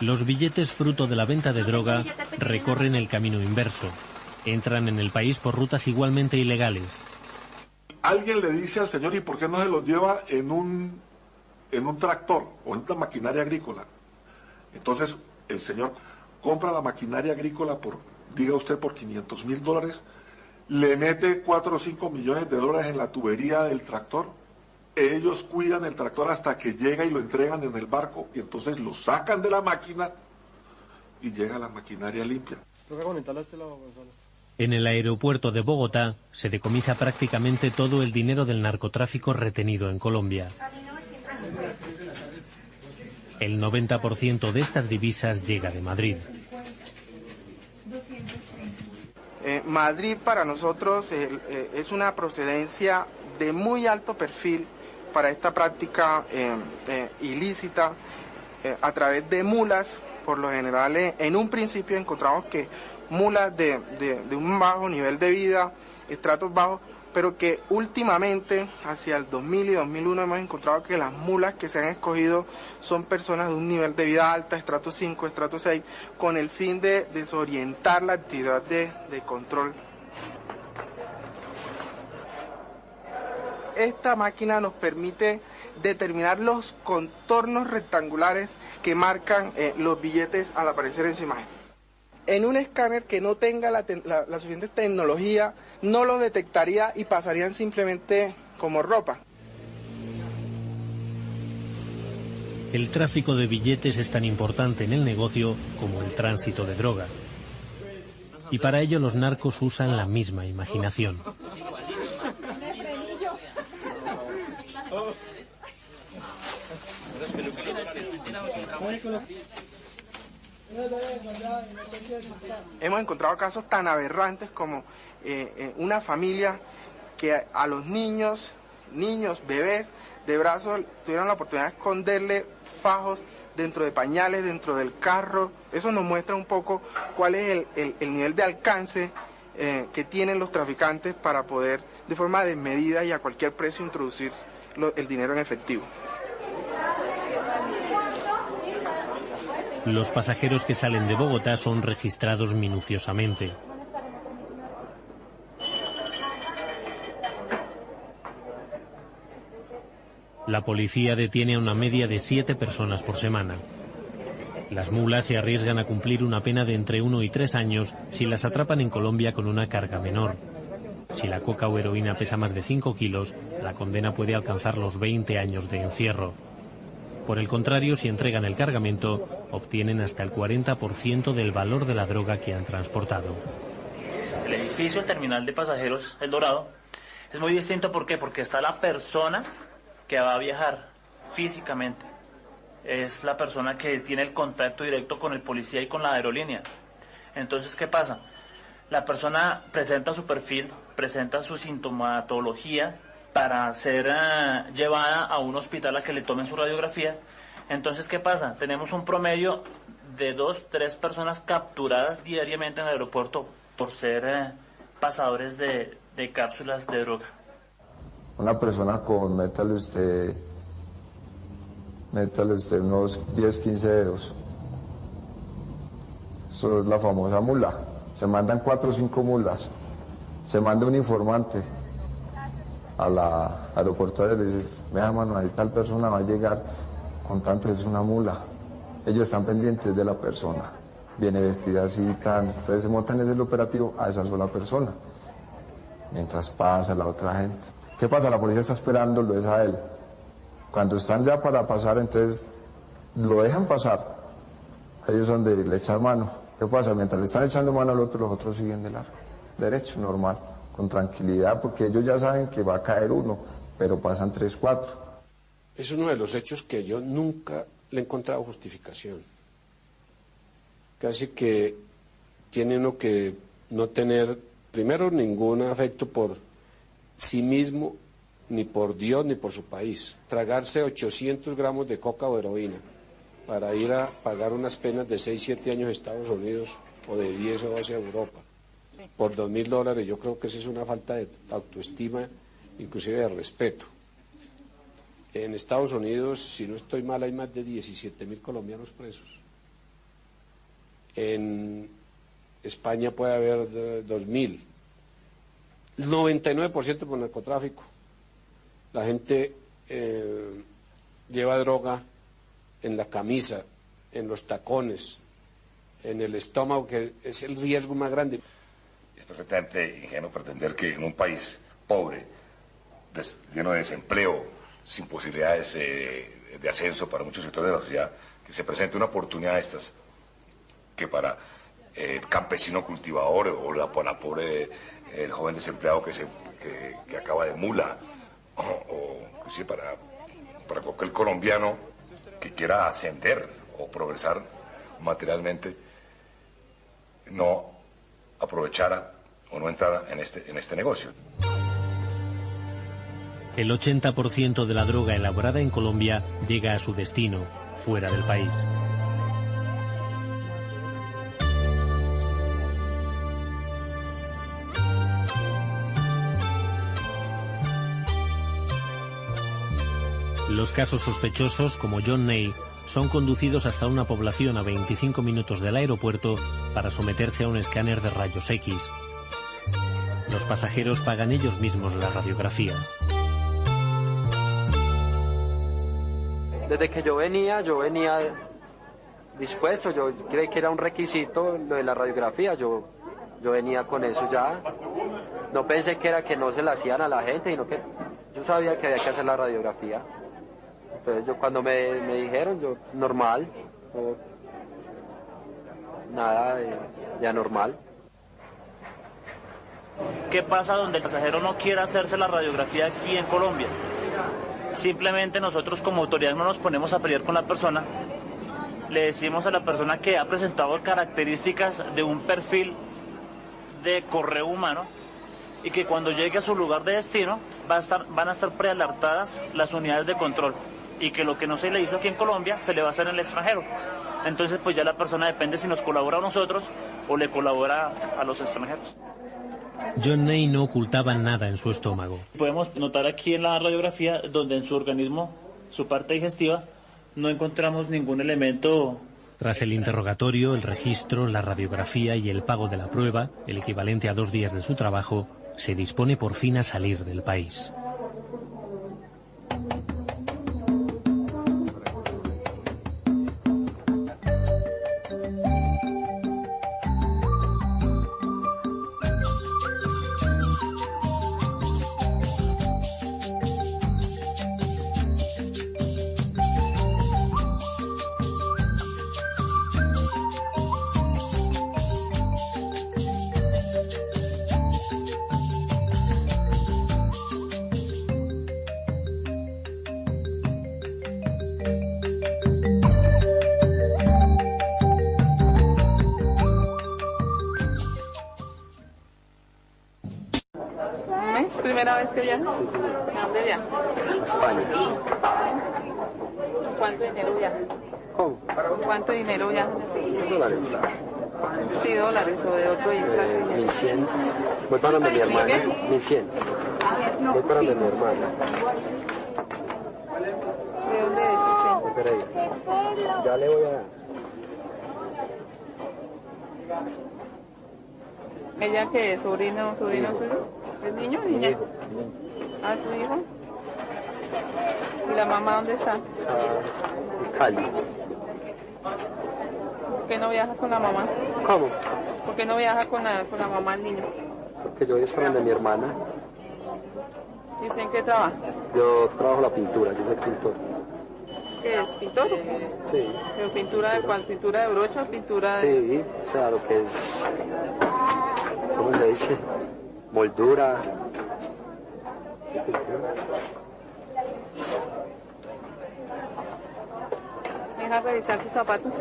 Los billetes fruto de la venta de droga recorren el camino inverso. Entran en el país por rutas igualmente ilegales. Alguien le dice al señor, ¿y por qué no se los lleva en un tractor o en una maquinaria agrícola? Entonces el señor compra la maquinaria agrícola diga usted, por $500,000, le mete 4 o 5 millones de dólares en la tubería del tractor. Ellos cuidan el tractor hasta que llega y lo entregan en el barco y entonces lo sacan de la máquina y llega la maquinaria limpia. En el aeropuerto de Bogotá se decomisa prácticamente todo el dinero del narcotráfico retenido en Colombia. El 90% de estas divisas llega de Madrid. Madrid para nosotros es una procedencia de muy alto perfil para esta práctica ilícita a través de mulas. Por lo general, en un principio encontramos que mulas de un bajo nivel de vida, estratos bajos, pero que últimamente, hacia el 2000 y 2001, hemos encontrado que las mulas que se han escogido son personas de un nivel de vida alta, estrato 5, estrato 6, con el fin de desorientar la actividad de control. Esta máquina nos permite determinar los contornos rectangulares que marcan los billetes al aparecer en su imagen. En un escáner que no tenga la suficiente tecnología, no los detectaría y pasarían simplemente como ropa. El tráfico de billetes es tan importante en el negocio como el tránsito de droga. Y para ello los narcos usan la misma imaginación. Hemos encontrado casos tan aberrantes como una familia que a los niños, bebés de brazos, tuvieron la oportunidad de esconderle fajos dentro de pañales, dentro del carro. Eso nos muestra un poco cuál es el nivel de alcance que tienen los traficantes para poder, de forma desmedida y a cualquier precio, introducir el dinero en efectivo. Los pasajeros que salen de Bogotá son registrados minuciosamente. La policía detiene a una media de 7 personas por semana. Las mulas se arriesgan a cumplir una pena de entre 1 y 3 años si las atrapan en Colombia con una carga menor. Si la coca o heroína pesa más de 5 kilos, la condena puede alcanzar los 20 años de encierro. Por el contrario, si entregan el cargamento, obtienen hasta el 40% del valor de la droga que han transportado. El edificio, el terminal de pasajeros, El Dorado, es muy distinto. ¿Por qué? Porque está la persona que va a viajar físicamente. Es la persona que tiene el contacto directo con el policía y con la aerolínea. Entonces, ¿qué pasa? La persona presenta su perfil, presenta su sintomatología para ser llevada a un hospital a que le tomen su radiografía. Entonces, ¿qué pasa? Tenemos un promedio de 2-3 personas capturadas diariamente en el aeropuerto por ser pasadores de cápsulas de droga. Una persona con, métale usted unos 10-15 dedos. Eso es la famosa mula. Se mandan 4 o 5 mulas. Se manda un informante a la aeroportuaria y le dice: vea, mano, ahí tal persona va a llegar con tanto, es una mula. Ellos están pendientes de la persona. Viene vestida así y tal. Entonces se montan en el operativo a esa sola persona. Mientras pasa la otra gente. ¿Qué pasa? La policía está esperándolo, es a él. Cuando están ya para pasar, entonces lo dejan pasar. Ahí es donde le echan mano. ¿Qué pasa? Mientras le están echando mano al otro, los otros siguen de largo. Derecho, normal, con tranquilidad, porque ellos ya saben que va a caer uno, pero pasan 3, 4. Es uno de los hechos que yo nunca le he encontrado justificación. Casi que tiene uno que no tener, primero, ningún afecto por sí mismo, ni por Dios, ni por su país. Tragarse 800 gramos de coca o heroína para ir a pagar unas penas de 6, 7 años a Estados Unidos o de 10 o 12 a Europa por $2.000, yo creo que esa es una falta de autoestima, inclusive de respeto. En Estados Unidos, si no estoy mal, hay más de 17.000 colombianos presos. En España puede haber 2.000. 99% por narcotráfico. La gente lleva droga en la camisa, en los tacones, en el estómago, que es el riesgo más grande. Es perfectamente ingenuo pretender que en un país pobre, lleno de desempleo, sin posibilidades de ascenso para muchos sectores de la sociedad, que se presente una oportunidad de estas, que para el campesino cultivador o para pobre el joven desempleado que acaba de mula, o inclusive para cualquier colombiano que quiera ascender o progresar materialmente, no aprovechara o no entrara en este negocio. El 80% de la droga elaborada en Colombia llega a su destino, fuera del país. Los casos sospechosos, como John Ney, son conducidos hasta una población a 25 minutos del aeropuerto para someterse a un escáner de rayos X. Los pasajeros pagan ellos mismos la radiografía. Desde que yo venía dispuesto, yo creí que era un requisito lo de la radiografía, yo venía con eso ya. No pensé que era que no se la hacían a la gente, sino que yo sabía que había que hacer la radiografía. Entonces yo cuando me dijeron, yo normal, nada de anormal. ¿Qué pasa donde el pasajero no quiere hacerse la radiografía aquí en Colombia? Simplemente nosotros como autoridad no nos ponemos a pelear con la persona, le decimos a la persona que ha presentado características de un perfil de correo humano y que cuando llegue a su lugar de destino van a estar prealertadas las unidades de control y que lo que no se le hizo aquí en Colombia se le va a hacer en el extranjero. Entonces pues ya la persona depende si nos colabora a nosotros o le colabora a los extranjeros. John Ney no ocultaba nada en su estómago. Podemos notar aquí en la radiografía donde en su organismo, su parte digestiva, no encontramos ningún elemento. Tras el interrogatorio, el registro, la radiografía y el pago de la prueba, el equivalente a 2 días de su trabajo, se dispone por fin a salir del país. ¿Primera vez que viajas? ¿A dónde viajas? A España. ¿Cuánto dinero viajas? ¿Cómo? ¿Cuánto dinero viajas? $1. Sí, dólares o de otro país. 1.100. Voy para donde mi hermana. 1.100. Voy para donde mi hermana. ¿De dónde es ese? De Pereira. Ya le voy a dar. ¿Ella qué es? ¿Sobrino suyo? ¿Es niño o niña? ¿Ah, tu hijo? ¿Y la mamá dónde está? Está en Cali. ¿Por qué no viajas con la mamá? ¿Cómo? ¿Por qué no viajas con la mamá del niño? Porque yo voy para donde mi hermana. ¿Y usted en qué trabaja? Yo trabajo la pintura, yo soy pintor. ¿Qué es? ¿Pintor? Sí. ¿Pero pintura de cuál? ¿Pintura de brocha o pintura de...? Sí, o sea, lo que es... ¿Cómo se dice? Moldura. ¿Me deja revisar sus zapatos?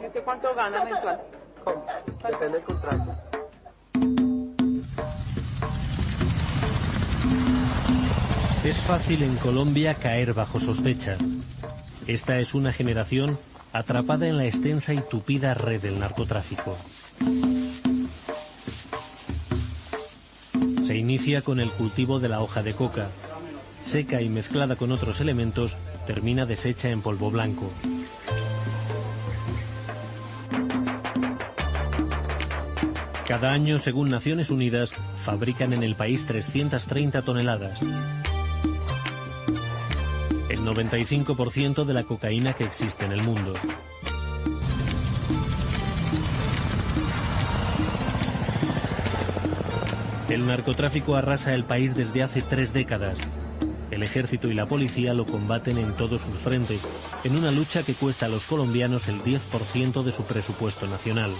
¿Y usted cuánto gana mensual? Depende del contrato. Es fácil en Colombia caer bajo sospecha. Esta es una generación atrapada en la extensa y tupida red del narcotráfico. Se inicia con el cultivo de la hoja de coca. Seca y mezclada con otros elementos, termina deshecha en polvo blanco. Cada año, según Naciones Unidas, fabrican en el país 330 toneladas. El 95% de la cocaína que existe en el mundo. El narcotráfico arrasa el país desde hace 3 décadas. El ejército y la policía lo combaten en todos sus frentes, en una lucha que cuesta a los colombianos el 10% de su presupuesto nacional.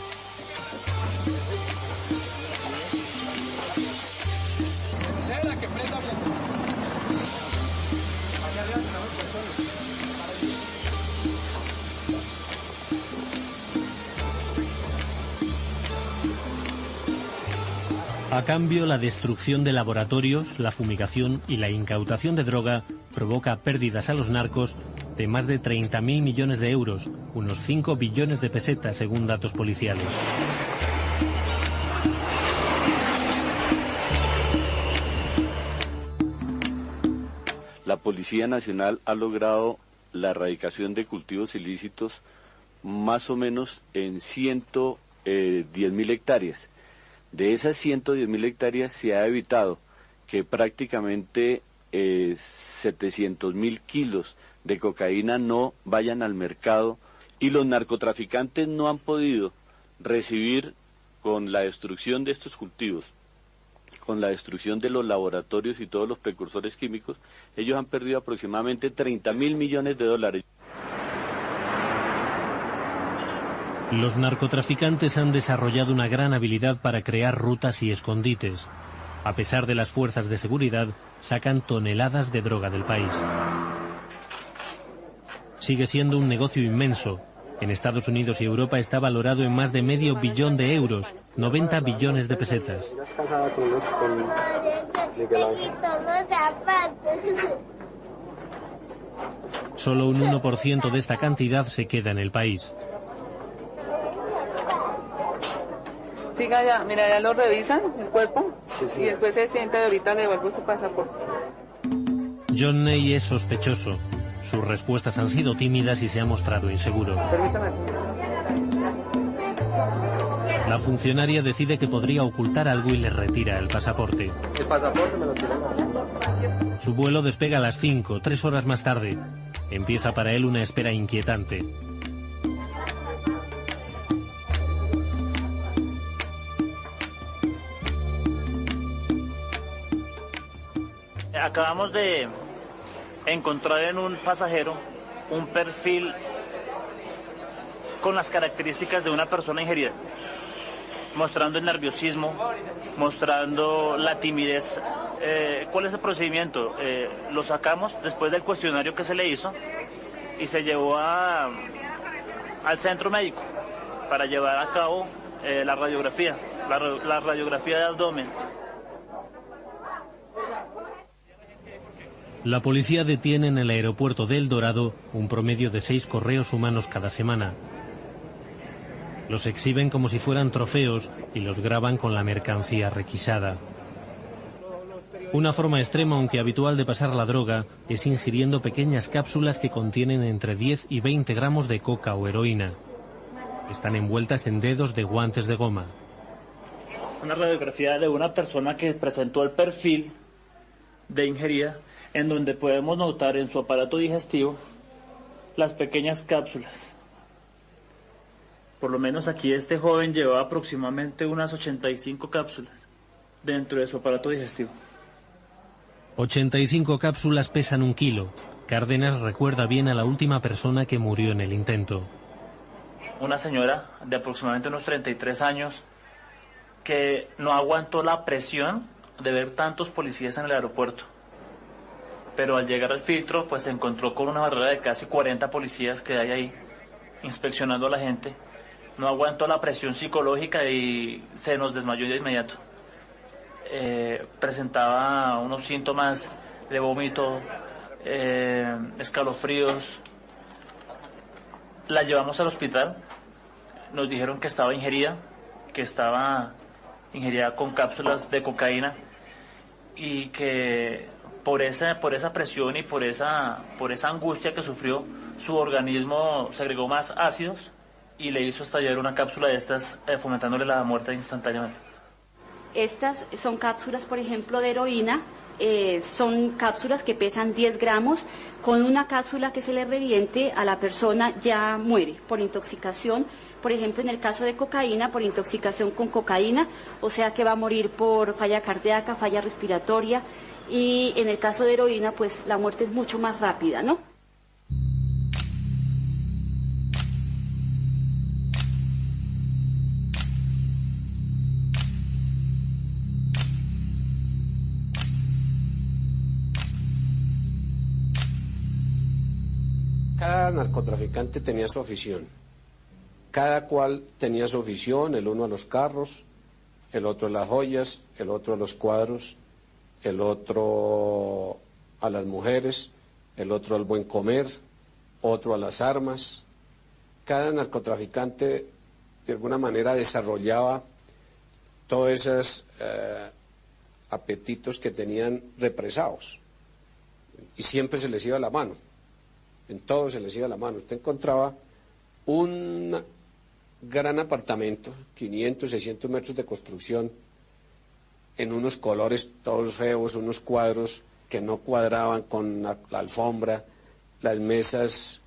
A cambio, la destrucción de laboratorios, la fumigación y la incautación de droga provoca pérdidas a los narcos de más de 30.000 millones de euros, unos 5 billones de pesetas según datos policiales. La Policía Nacional ha logrado la erradicación de cultivos ilícitos más o menos en 110.000 hectáreas. De esas 110.000 hectáreas se ha evitado que prácticamente 700.000 kilos de cocaína no vayan al mercado y los narcotraficantes no han podido recibir, con la destrucción de estos cultivos, con la destrucción de los laboratorios y todos los precursores químicos, ellos han perdido aproximadamente 30.000 millones de dólares. Los narcotraficantes han desarrollado una gran habilidad para crear rutas y escondites. A pesar de las fuerzas de seguridad, sacan toneladas de droga del país. Sigue siendo un negocio inmenso. En Estados Unidos y Europa está valorado en más de $500 millón de euros, 90 billones de pesetas. Solo un 1% de esta cantidad se queda en el país. Siga ya, mira, ya lo revisan el cuerpo y después se sienta y ahorita le devuelvo su pasaporte. John Ney es sospechoso. Sus respuestas han sido tímidas y se ha mostrado inseguro. Permítame. La funcionaria decide que podría ocultar algo y le retira el pasaporte. El pasaporte me lo tiran. Su vuelo despega a las 5, 3 horas más tarde. Empieza para él una espera inquietante. Acabamos de encontrar en un pasajero un perfil con las características de una persona ingerida, mostrando el nerviosismo, mostrando la timidez. ¿Cuál es el procedimiento? Lo sacamos después del cuestionario que se le hizo y se llevó al centro médico para llevar a cabo la radiografía, la radiografía de abdomen. La policía detiene en el aeropuerto de El Dorado un promedio de 6 correos humanos cada semana. Los exhiben como si fueran trofeos y los graban con la mercancía requisada. Una forma extrema, aunque habitual, de pasar la droga es ingiriendo pequeñas cápsulas que contienen entre 10 y 20 gramos de coca o heroína. Están envueltas en dedos de guantes de goma. Una radiografía de una persona que presentó el perfil de ingerida, en donde podemos notar en su aparato digestivo las pequeñas cápsulas. Por lo menos aquí este joven llevaba aproximadamente unas 85 cápsulas dentro de su aparato digestivo. 85 cápsulas pesan 1 kilo. Cárdenas recuerda bien a la última persona que murió en el intento. Una señora de aproximadamente unos 33 años que no aguantó la presión de ver tantos policías en el aeropuerto. Pero al llegar al filtro, pues se encontró con una barrera de casi 40 policías que hay ahí, inspeccionando a la gente. No aguantó la presión psicológica y se nos desmayó de inmediato. Presentaba unos síntomas de vómito, escalofríos. La llevamos al hospital, nos dijeron que estaba ingerida con cápsulas de cocaína y que por esa presión y por esa angustia que sufrió, su organismo segregó más ácidos y le hizo estallar una cápsula de estas, fomentándole la muerte instantáneamente. Estas son cápsulas, por ejemplo, de heroína. Son cápsulas que pesan 10 gramos. Con una cápsula que se le reviente a la persona ya muere por intoxicación. Por ejemplo, en el caso de cocaína, por intoxicación con cocaína, o sea que va a morir por falla cardíaca, falla respiratoria. Y en el caso de heroína, pues la muerte es mucho más rápida, ¿no? Cada narcotraficante tenía su afición. Cada cual tenía su afición, el uno a los carros, el otro a las joyas, el otro a los cuadros, el otro a las mujeres, el otro al buen comer, otro a las armas. Cada narcotraficante de alguna manera desarrollaba todos esos apetitos que tenían represados. Y siempre se les iba la mano, en todo se les iba la mano. Usted encontraba un gran apartamento, 500, 600 metros de construcción, en unos colores todos feos, unos cuadros que no cuadraban con la alfombra, las mesas,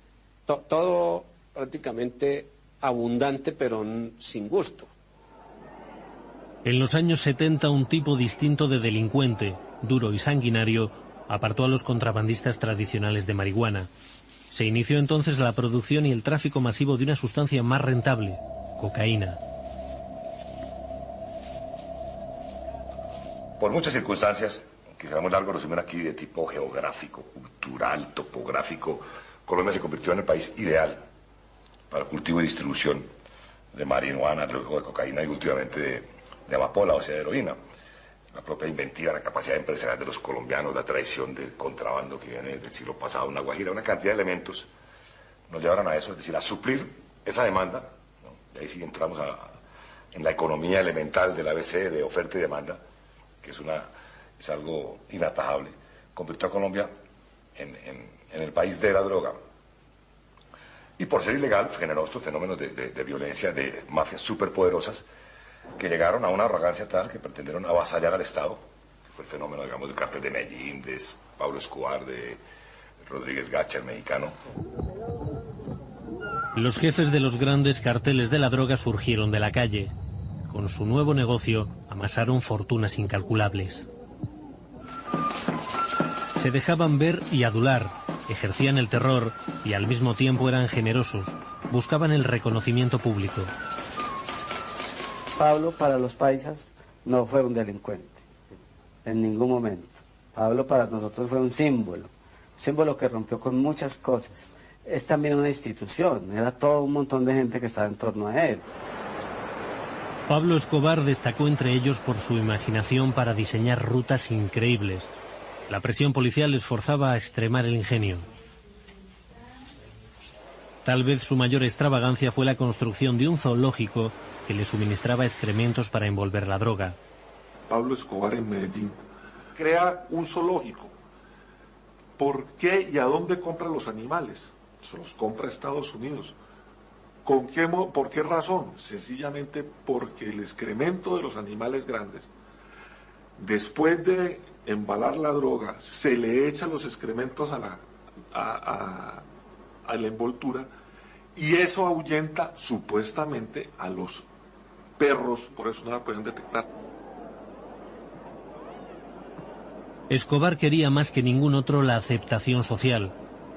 todo prácticamente abundante pero sin gusto. En los años 70 un tipo distinto de delincuente, duro y sanguinario, apartó a los contrabandistas tradicionales de marihuana. Se inició entonces la producción y el tráfico masivo de una sustancia más rentable, cocaína. Por muchas circunstancias, quizá muy largo resumen aquí de tipo geográfico, cultural, topográfico, Colombia se convirtió en el país ideal para el cultivo y distribución de marihuana, luego de cocaína y últimamente de amapola, o sea, de heroína. La propia inventiva, la capacidad empresarial de los colombianos, la tradición del contrabando que viene del siglo pasado, una Guajira, una cantidad de elementos nos llevaron a eso, es decir, a suplir esa demanda, ¿no? Y ahí sí entramos en la economía elemental del ABC de oferta y demanda, que es algo inatajable. Convirtió a Colombia en el país de la droga. Y por ser ilegal generó estos fenómenos de violencia, de mafias superpoderosas, que llegaron a una arrogancia tal que pretendieron avasallar al Estado, que fue el fenómeno, digamos, del cártel de Medellín, de Pablo Escobar, de Rodríguez Gacha, el mexicano. Los jefes de los grandes carteles de la droga surgieron de la calle. Con su nuevo negocio amasaron fortunas incalculables. Se dejaban ver y adular, ejercían el terror y al mismo tiempo eran generosos, buscaban el reconocimiento público. Pablo para los paisas no fue un delincuente, en ningún momento. Pablo para nosotros fue un símbolo que rompió con muchas cosas. Es también una institución, era todo un montón de gente que estaba en torno a él. Pablo Escobar destacó entre ellos por su imaginación para diseñar rutas increíbles. La presión policial les forzaba a extremar el ingenio. Tal vez su mayor extravagancia fue la construcción de un zoológico que le suministraba excrementos para envolver la droga. Pablo Escobar en Medellín crea un zoológico. ¿Por qué y a dónde compra los animales? Se los compra a Estados Unidos. ¿Por qué razón? Sencillamente porque el excremento de los animales grandes, después de embalar la droga, se le echa los excrementos a la envoltura y eso ahuyenta supuestamente a los perros, por eso no la pueden detectar. Escobar quería más que ningún otro la aceptación social,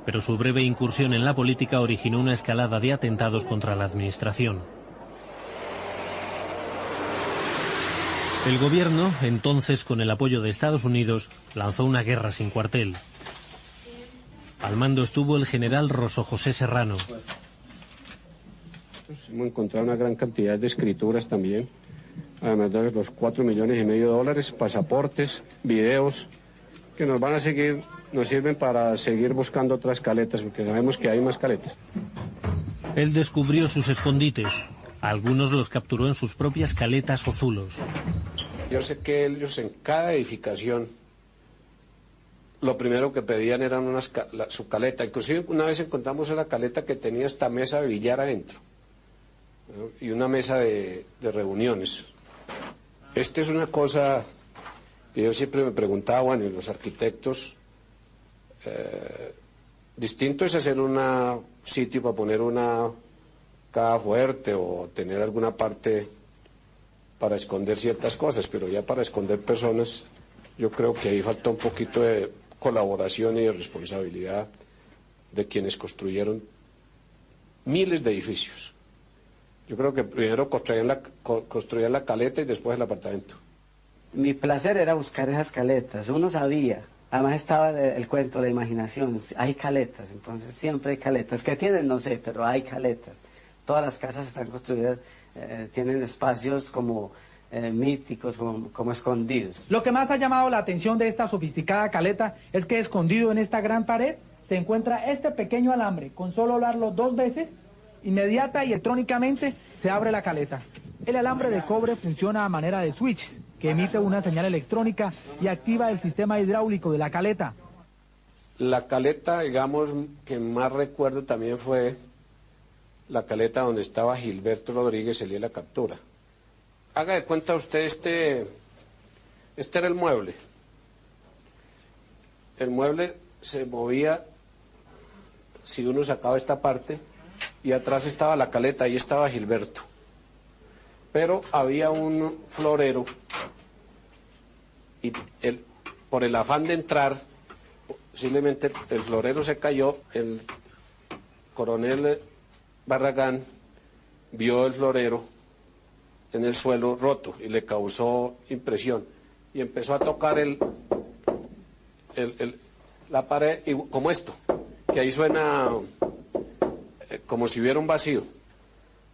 pero su breve incursión en la política originó una escalada de atentados contra la administración. El gobierno, entonces con el apoyo de Estados Unidos, lanzó una guerra sin cuartel. Al mando estuvo el general Rosso José Serrano. Hemos encontrado una gran cantidad de escrituras también, además de los $4,5 millones, pasaportes, videos, que nos sirven para seguir buscando otras caletas, porque sabemos que hay más caletas. Él descubrió sus escondites. Algunos los capturó en sus propias caletas o zulos. Yo sé que ellos en cada edificación lo primero que pedían eran su caleta. Inclusive una vez encontramos una caleta que tenía esta mesa de billar adentro, ¿no? Y una mesa de reuniones. Esta es una cosa que yo siempre me preguntaba, bueno, y los arquitectos, distinto es hacer un sitio para poner una caja fuerte o tener alguna parte para esconder ciertas cosas, pero ya para esconder personas, yo creo que ahí falta un poquito de colaboración y de responsabilidad de quienes construyeron miles de edificios. Yo creo que primero construían la caleta y después el apartamento. Mi placer era buscar esas caletas, uno sabía, además estaba el cuento, la imaginación, hay caletas, entonces siempre hay caletas, ¿qué tienen? No sé, pero hay caletas. Todas las casas están construidas, tienen espacios como míticos, como escondidos. Lo que más ha llamado la atención de esta sofisticada caleta es que escondido en esta gran pared se encuentra este pequeño alambre. Con solo hablarlo 2 veces, inmediata y electrónicamente se abre la caleta. El alambre de cobre funciona a manera de switch, que emite una señal electrónica y activa el sistema hidráulico de la caleta. La caleta, digamos, que más recuerdo también fue la caleta donde estaba Gilberto Rodríguez el día de la captura. Haga de cuenta usted, este era el mueble. El mueble se movía si uno sacaba esta parte y atrás estaba la caleta, ahí estaba Gilberto. Pero había un florero y por el afán de entrar, posiblemente el florero se cayó, el coronel Barragán vio el florero en el suelo roto y le causó impresión y empezó a tocar la pared y, como esto, que ahí suena como si hubiera un vacío.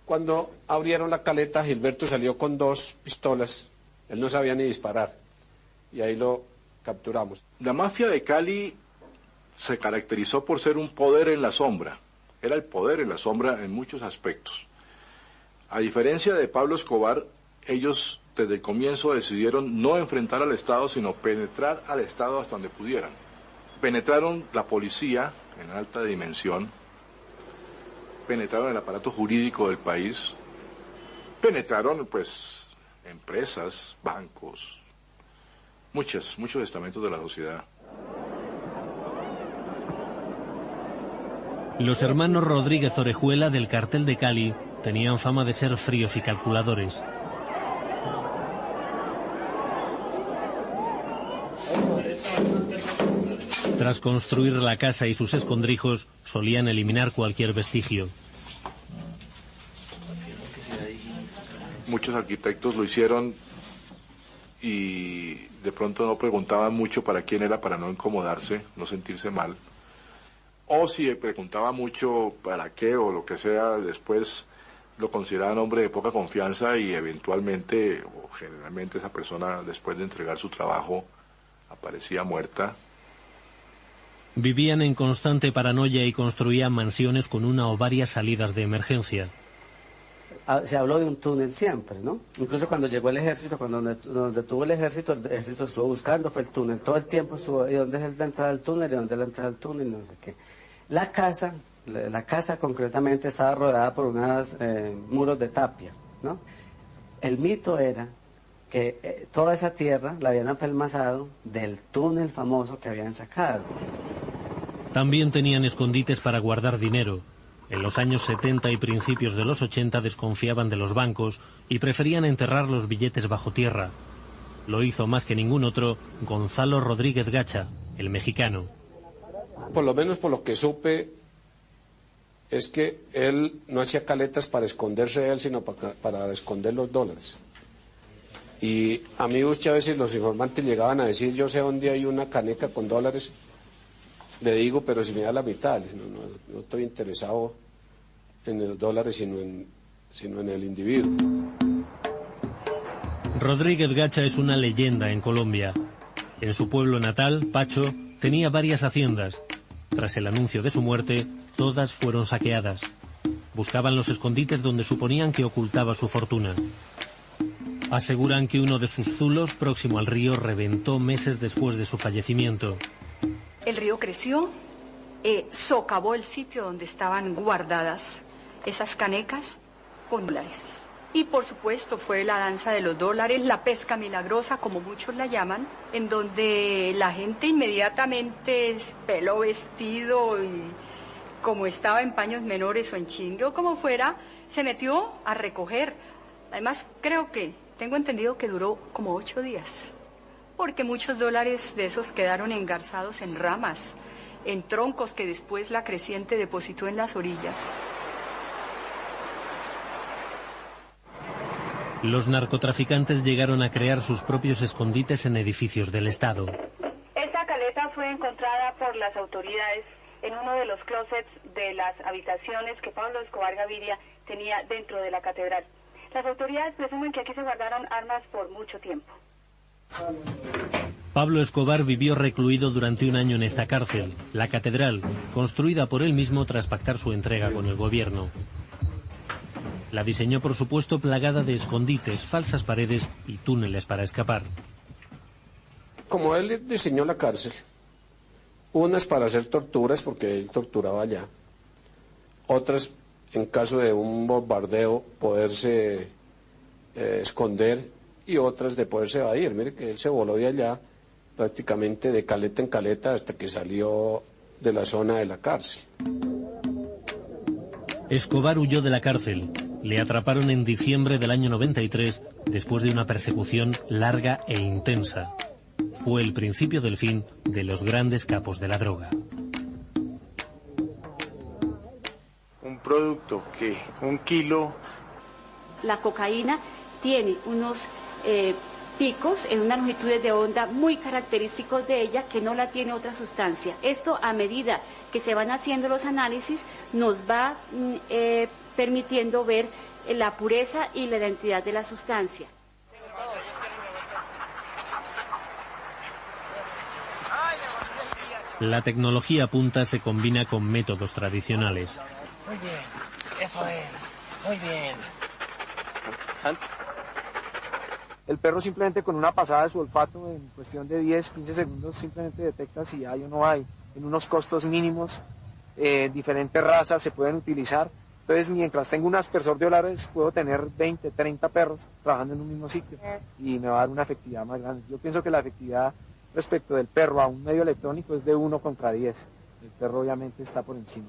Cuando abrieron la caleta, Gilberto salió con 2 pistolas, él no sabía ni disparar y ahí lo capturamos. La mafia de Cali se caracterizó por ser un poder en la sombra, era el poder en la sombra en muchos aspectos. A diferencia de Pablo Escobar, ellos desde el comienzo decidieron no enfrentar al Estado, sino penetrar al Estado hasta donde pudieran. Penetraron la policía en alta dimensión, penetraron el aparato jurídico del país, penetraron pues empresas, bancos, muchos estamentos de la sociedad. Los hermanos Rodríguez Orejuela del cartel de Cali tenían fama de ser fríos y calculadores. Tras construir la casa y sus escondrijos, solían eliminar cualquier vestigio. Muchos arquitectos lo hicieron y de pronto no preguntaban mucho para quién era, para no incomodarse, no sentirse mal. O si preguntaba mucho para qué o lo que sea, después lo consideraban hombre de poca confianza y eventualmente, o generalmente, esa persona, después de entregar su trabajo, aparecía muerta. Vivían en constante paranoia y construían mansiones con una o varias salidas de emergencia. Se habló de un túnel siempre, ¿no? Incluso cuando llegó el ejército, cuando nos detuvo el ejército estuvo buscando, fue el túnel. Todo el tiempo estuvo, ¿y dónde es la entrada al túnel? ¿Y dónde es la entrada al túnel? No sé qué. La casa concretamente estaba rodeada por unos muros de tapia, ¿no? El mito era que toda esa tierra la habían apelmazado del túnel famoso que habían sacado. También tenían escondites para guardar dinero. En los años 70 y principios de los 80 desconfiaban de los bancos y preferían enterrar los billetes bajo tierra. Lo hizo más que ningún otro Gonzalo Rodríguez Gacha, el mexicano. Por lo menos por lo que supe, es que él no hacía caletas para esconderse de él, sino para esconder los dólares. Y a mí muchas veces los informantes llegaban a decir, yo sé dónde hay una caneca con dólares, le digo, pero si me da la mitad, no estoy interesado en los dólares, sino en el individuo. Rodríguez Gacha es una leyenda en Colombia. En su pueblo natal, Pacho, tenía varias haciendas. Tras el anuncio de su muerte, todas fueron saqueadas. Buscaban los escondites donde suponían que ocultaba su fortuna. Aseguran que uno de sus zulos, próximo al río, reventó meses después de su fallecimiento. El río creció, socavó el sitio donde estaban guardadas esas canecas con dólares. Y por supuesto fue la danza de los dólares, la pesca milagrosa, como muchos la llaman, en donde la gente inmediatamente peló vestido y como estaba en paños menores o en chingue o como fuera, se metió a recoger. Además, tengo entendido que duró como 8 días, porque muchos dólares de esos quedaron engarzados en ramas, en troncos que después la creciente depositó en las orillas. Los narcotraficantes llegaron a crear sus propios escondites en edificios del Estado. Esta caleta fue encontrada por las autoridades en uno de los closets de las habitaciones que Pablo Escobar Gaviria tenía dentro de la catedral. Las autoridades presumen que aquí se guardaron armas por mucho tiempo. Pablo Escobar vivió recluido durante un año en esta cárcel, la Catedral, construida por él mismo tras pactar su entrega con el gobierno. La diseñó, por supuesto, plagada de escondites, falsas paredes y túneles para escapar. Como él diseñó la cárcel, unas para hacer torturas, porque él torturaba allá, otras, en caso de un bombardeo, poderse esconder, y otras de poderse evadir. Mire que él se voló de allá prácticamente de caleta en caleta hasta que salió de la zona de la cárcel. Escobar huyó de la cárcel. Le atraparon en diciembre del año 93 después de una persecución larga e intensa. Fue el principio del fin de los grandes capos de la droga. Un producto que 1 kilo... La cocaína tiene unos picos en unas longitudes de onda muy característicos de ella que no la tiene otra sustancia. Esto, a medida que se van haciendo los análisis, nos va permitiendo ver la pureza y la identidad de la sustancia. La tecnología punta se combina con métodos tradicionales. Muy bien, eso es, muy bien. Hans. El perro simplemente con una pasada de su olfato en cuestión de 10, 15 segundos simplemente detecta si hay o no hay. En unos costos mínimos, diferentes razas se pueden utilizar. Entonces, mientras tengo un aspersor de olores, puedo tener 20, 30 perros trabajando en un mismo sitio y me va a dar una efectividad más grande. Yo pienso que la efectividad respecto del perro a un medio electrónico es de 1 contra 10. El perro obviamente está por encima.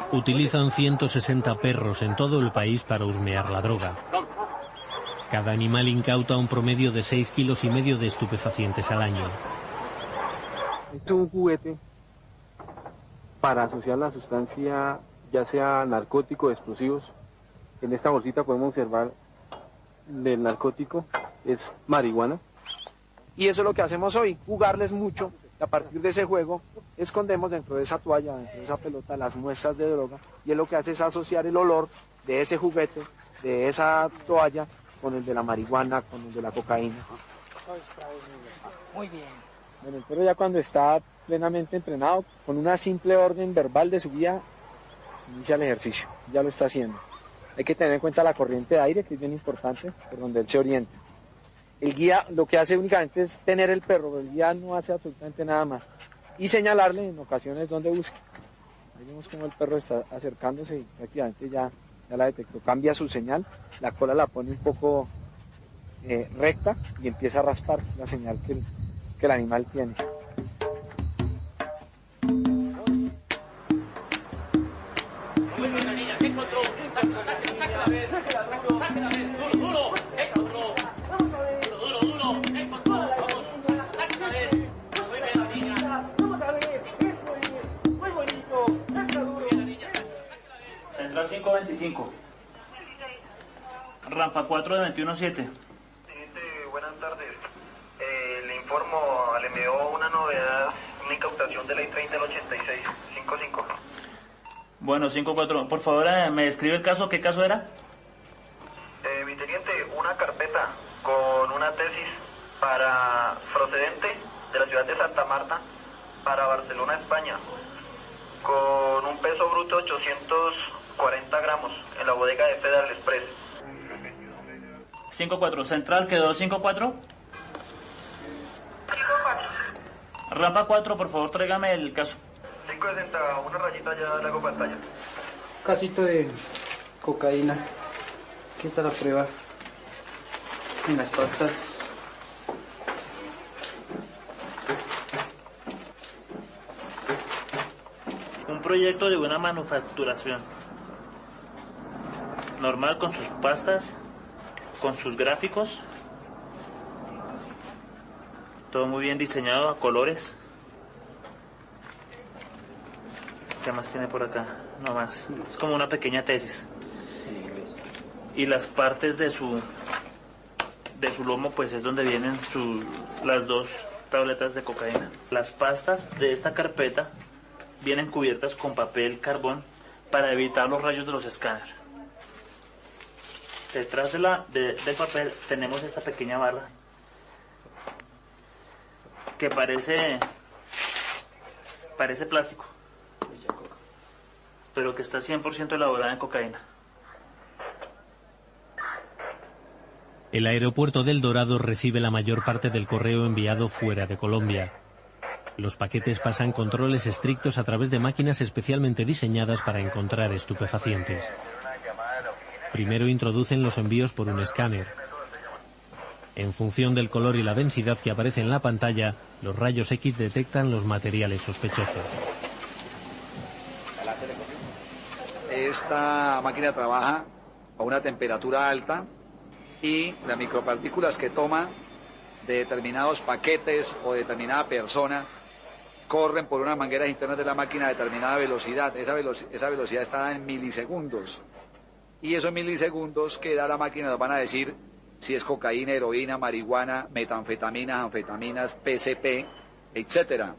Utilizan 160 perros en todo el país para husmear la droga. Cada animal incauta un promedio de 6,5 kilos de estupefacientes al año. Este es un juguete para asociar la sustancia, ya sea narcótico o explosivos. En esta bolsita podemos observar del narcótico, es marihuana. Y eso es lo que hacemos hoy, jugarles mucho. A partir de ese juego, escondemos dentro de esa toalla, dentro de esa pelota, las muestras de droga, y es lo que hace es asociar el olor de ese juguete, de esa toalla, con el de la marihuana, con el de la cocaína. Muy bien. Bueno, el perro ya cuando está plenamente entrenado, con una simple orden verbal de su guía, inicia el ejercicio, ya lo está haciendo. Hay que tener en cuenta la corriente de aire, que es bien importante, por donde él se orienta. El guía lo que hace únicamente es tener el perro, el guía no hace absolutamente nada más. Y señalarle en ocasiones donde busque. Ahí vemos cómo el perro está acercándose y prácticamente ya la detectó. Cambia su señal, la cola la pone un poco recta y empieza a raspar, la señal que el animal tiene. Central 525. Rampa 4 de 21-7. Buenas tardes. Le informo, le envió una novedad, una incautación de ley 30 del 86, 55. Bueno, 54. Por favor, ¿me describe el caso? ¿Qué caso era? Mi teniente, una carpeta con una tesis procedente de la ciudad de Santa Marta para Barcelona, España, con un peso bruto de 840 gramos en la bodega de Federal Express. 5-4. Central quedó 5-4. Rampa 4, por favor, tráigame el caso. 560, una rayita ya le hago pantalla. Casito de cocaína. Aquí está la prueba. En las pastas. Un proyecto de buena manufacturación. Normal, con sus pastas, con sus gráficos. Todo muy bien diseñado a colores. ¿Qué más tiene por acá? No más. Es como una pequeña tesis. Y las partes de su lomo, pues es donde vienen las 2 tabletas de cocaína. Las pastas de esta carpeta vienen cubiertas con papel carbón para evitar los rayos de los escáneres. Detrás del papel tenemos esta pequeña barra que parece plástico, pero que está 100% elaborada en cocaína. El aeropuerto del Dorado recibe la mayor parte del correo enviado fuera de Colombia. Los paquetes pasan controles estrictos a través de máquinas especialmente diseñadas para encontrar estupefacientes. Primero introducen los envíos por un escáner. En función del color y la densidad que aparece en la pantalla, los rayos X detectan los materiales sospechosos. Esta máquina trabaja a una temperatura alta y las micropartículas que toma de determinados paquetes o de determinada persona corren por unas mangueras internas de la máquina a determinada velocidad. Esa velocidad está dada en milisegundos. Y esos milisegundos que da la máquina nos van a decir si es cocaína, heroína, marihuana, metanfetaminas, anfetaminas, PCP, etcétera.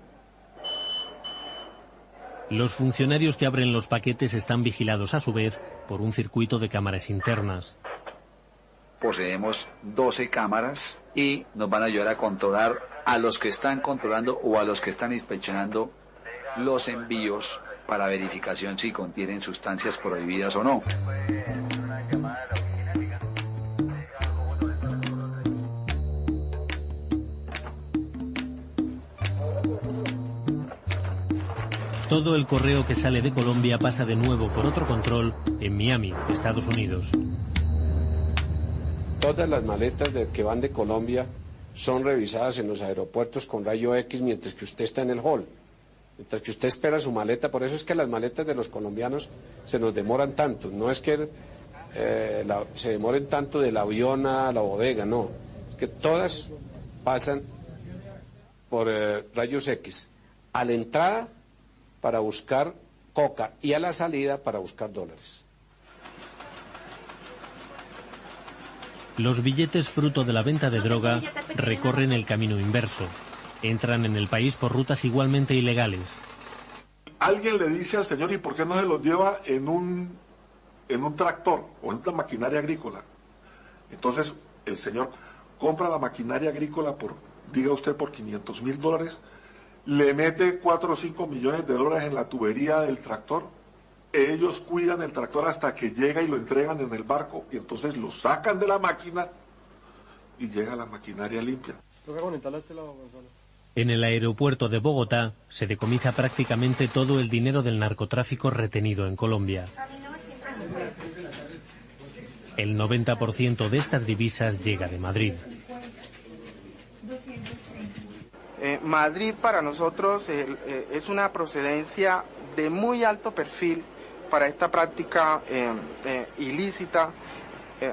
Los funcionarios que abren los paquetes están vigilados a su vez por un circuito de cámaras internas. Poseemos 12 cámaras y nos van a ayudar a controlar a los que están controlando o a los que están inspeccionando los envíos para verificación si contienen sustancias prohibidas o no. Todo el correo que sale de Colombia pasa de nuevo por otro control en Miami, Estados Unidos. Todas las maletas que van de Colombia son revisadas en los aeropuertos con rayo X mientras que usted está en el hall. Mientras que usted espera su maleta, por eso es que las maletas de los colombianos se nos demoran tanto. No es que se demoren tanto del avión a la bodega, no. Es que todas pasan por rayos X. A la entrada para buscar coca y a la salida para buscar dólares. Los billetes fruto de la venta de droga recorren el camino inverso. Entran en el país por rutas igualmente ilegales. Alguien le dice al señor, ¿y por qué no se los lleva en un tractor o en una maquinaria agrícola? Entonces el señor compra la maquinaria agrícola diga usted, por $500,000, le mete 4 o 5 millones de dólares en la tubería del tractor. Ellos cuidan el tractor hasta que llega y lo entregan en el barco y entonces lo sacan de la máquina y llega la maquinaria limpia. En el aeropuerto de Bogotá se decomisa prácticamente todo el dinero del narcotráfico retenido en Colombia. El 90% de estas divisas llega de Madrid. Madrid para nosotros es una procedencia de muy alto perfil para esta práctica ilícita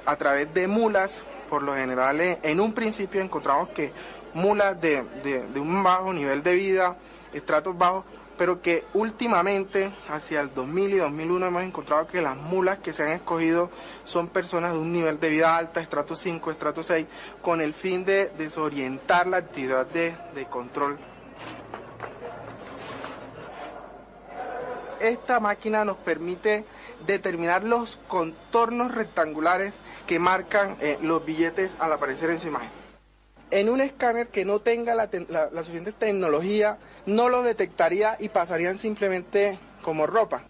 a través de mulas. Por lo general, en un principio encontramos que mulas de un bajo nivel de vida, estratos bajos, pero que últimamente, hacia el 2000 y 2001, hemos encontrado que las mulas que se han escogido son personas de un nivel de vida alta, estrato 5, estrato 6, con el fin de desorientar la actividad de control. Esta máquina nos permite determinar los contornos rectangulares que marcan los billetes al aparecer en su imagen. En un escáner que no tenga la suficiente tecnología, no los detectaría y pasarían simplemente como ropa.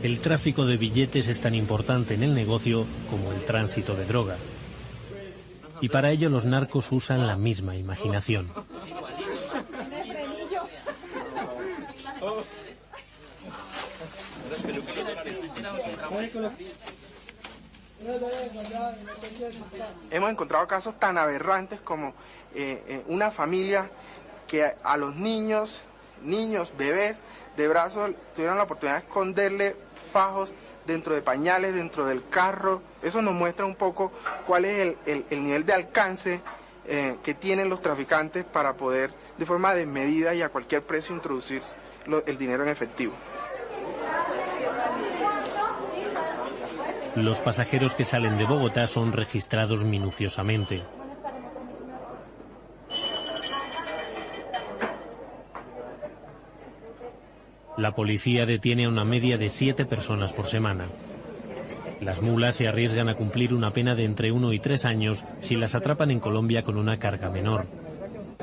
El tráfico de billetes es tan importante en el negocio como el tránsito de droga. Y para ello los narcos usan la misma imaginación. Hemos encontrado casos tan aberrantes como una familia que a los niños, bebés de brazos, tuvieron la oportunidad de esconderle fajos dentro de pañales, dentro del carro. Eso nos muestra un poco cuál es el nivel de alcance que tienen los traficantes para poder, de forma desmedida y a cualquier precio, introducir el dinero en efectivo. Los pasajeros que salen de Bogotá son registrados minuciosamente. La policía detiene a una media de 7 personas por semana. Las mulas se arriesgan a cumplir una pena de entre 1 y 3 años si las atrapan en Colombia con una carga menor.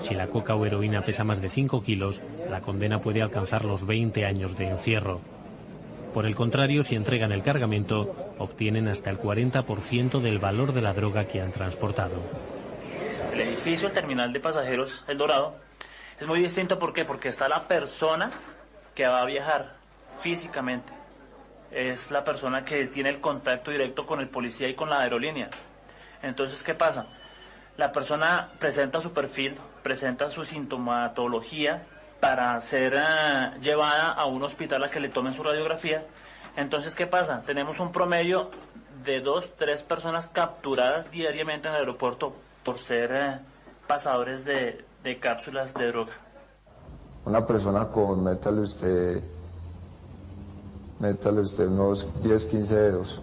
Si la coca o heroína pesa más de 5 kilos, la condena puede alcanzar los 20 años de encierro. Por el contrario, si entregan el cargamento, obtienen hasta el 40% del valor de la droga que han transportado. El edificio, el terminal de pasajeros, El Dorado, es muy distinto. ¿Por qué? Porque está la persona que va a viajar físicamente. Es la persona que tiene el contacto directo con el policía y con la aerolínea. Entonces, ¿qué pasa? La persona presenta su perfil, presenta su sintomatología para ser llevada a un hospital a que le tomen su radiografía. Entonces, ¿qué pasa? Tenemos un promedio de 2, 3 personas capturadas diariamente en el aeropuerto por ser pasadores de cápsulas de droga. Una persona con métale usted unos 10, 15 dedos.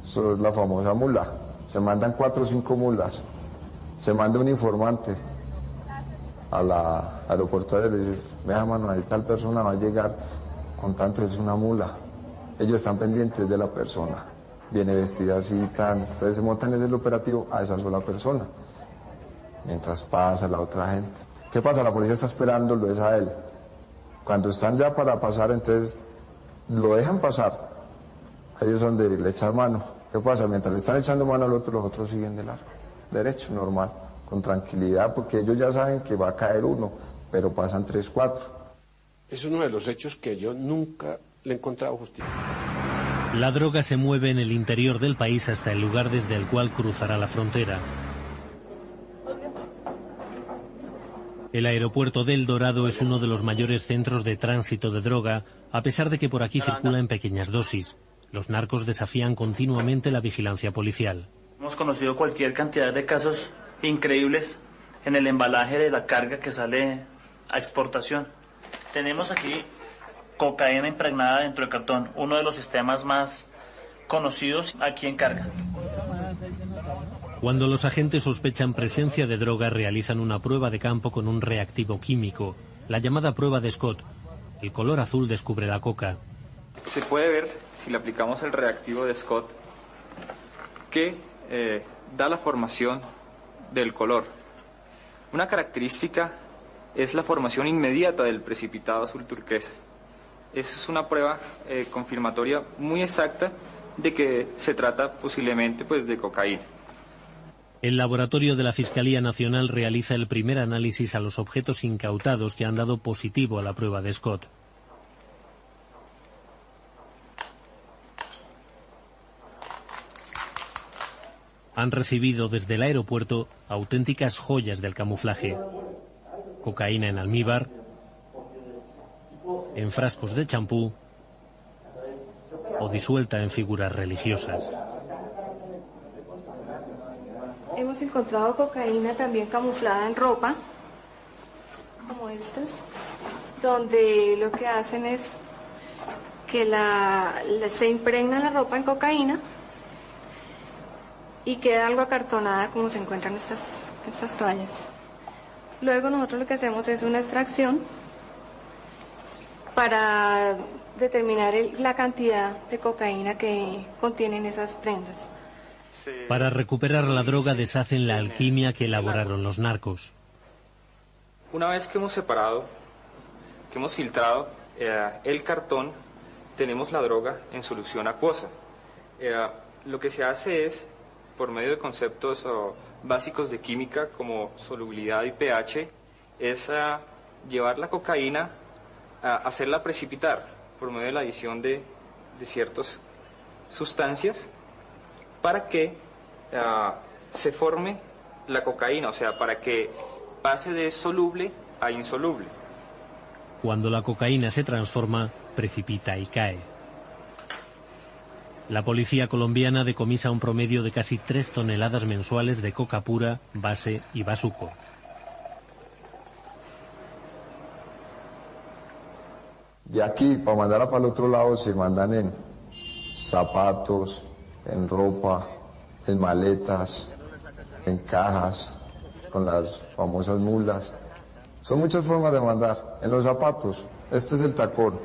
Eso es la famosa mula. Se mandan 4 o 5 mulas. Se manda un informante a la aeroportuaria y le dice, vea mano, ahí tal persona va a llegar con tanto, es una mula. Ellos están pendientes de la persona. Viene vestida así y tal. Entonces se montan en el operativo a esa sola persona. Mientras pasa la otra gente. ¿Qué pasa? La policía está esperando, lo es a él. Cuando están ya para pasar, entonces lo dejan pasar. Ahí es donde le echan mano. ¿Qué pasa? Mientras le están echando mano al otro, los otros siguen de largo. Derecho, normal, con tranquilidad, porque ellos ya saben que va a caer uno, pero pasan 3, 4. Es uno de los hechos que yo nunca le he encontrado justicia. La droga se mueve en el interior del país hasta el lugar desde el cual cruzará la frontera. El aeropuerto de El Dorado es uno de los mayores centros de tránsito de droga, a pesar de que por aquí circula en pequeñas dosis. Los narcos desafían continuamente la vigilancia policial. Hemos conocido cualquier cantidad de casos increíbles en el embalaje de la carga que sale a exportación. Tenemos aquí cocaína impregnada dentro del cartón, uno de los sistemas más conocidos aquí en carga. Cuando los agentes sospechan presencia de droga, realizan una prueba de campo con un reactivo químico, la llamada prueba de Scott. El color azul descubre la coca. Se puede ver, si le aplicamos el reactivo de Scott, que da la formación del color. Una característica es la formación inmediata del precipitado azul turquesa. Esa es una prueba confirmatoria muy exacta de que se trata posiblemente de cocaína. El laboratorio de la Fiscalía Nacional realiza el primer análisis a los objetos incautados que han dado positivo a la prueba de Scott. Han recibido desde el aeropuerto auténticas joyas del camuflaje. Cocaína en almíbar, en frascos de champú o disuelta en figuras religiosas. Hemos encontrado cocaína también camuflada en ropa, como estas, donde lo que hacen es que se impregna la ropa en cocaína y queda algo acartonada como se encuentran estas toallas. Luego nosotros lo que hacemos es una extracción para determinar la cantidad de cocaína que contienen esas prendas. Para recuperar la droga deshacen la alquimia que elaboraron los narcos. Una vez que hemos separado, que hemos filtrado el cartón, tenemos la droga en solución acuosa. Lo que se hace es, por medio de conceptos básicos de química como solubilidad y pH, es llevar la cocaína a hacerla precipitar por medio de la adición de ciertas sustancias para que se forme la cocaína, o sea, para que pase de soluble a insoluble. Cuando la cocaína se transforma, precipita y cae. La policía colombiana decomisa un promedio de casi 3 toneladas mensuales de coca pura, base y bazuco. De aquí, para mandarla para el otro lado, se mandan en zapatos, en ropa, en maletas, en cajas, con las famosas mulas. Son muchas formas de mandar. En los zapatos, Este es el tacón.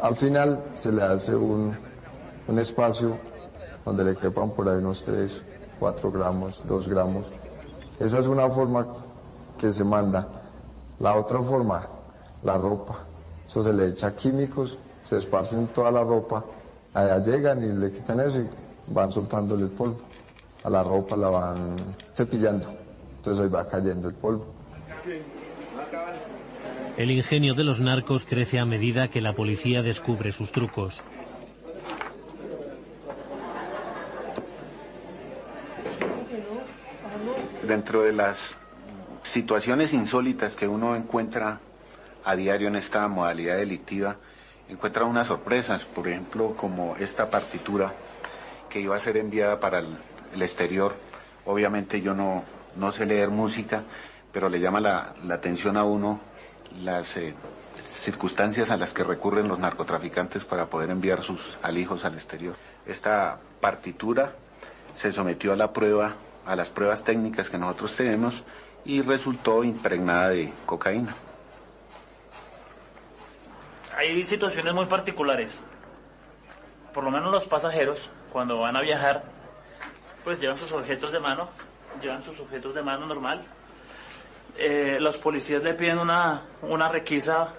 Al final se le hace un espacio donde le quepan por ahí unos 3, 4 gramos, 2 gramos. Esa es una forma que se manda. La otra forma, la ropa. Eso se le echa químicos, se esparcen toda la ropa, allá llegan y le quitan eso y van soltándole el polvo. A la ropa la van cepillando, entonces ahí va cayendo el polvo. El ingenio de los narcos crece a medida que la policía descubre sus trucos. Dentro de las situaciones insólitas que uno encuentra a diario en esta modalidad delictiva, encuentra unas sorpresas, por ejemplo, como esta partitura que iba a ser enviada para el exterior. Obviamente yo no sé leer música, pero le llama la atención a uno las circunstancias a las que recurren los narcotraficantes para poder enviar sus alijos al exterior. Esta partitura se sometió a las pruebas técnicas que nosotros tenemos y resultó impregnada de cocaína. Hay situaciones muy particulares. Por lo menos los pasajeros, cuando van a viajar, pues llevan sus objetos de mano, normal. Los policías le piden una requisa,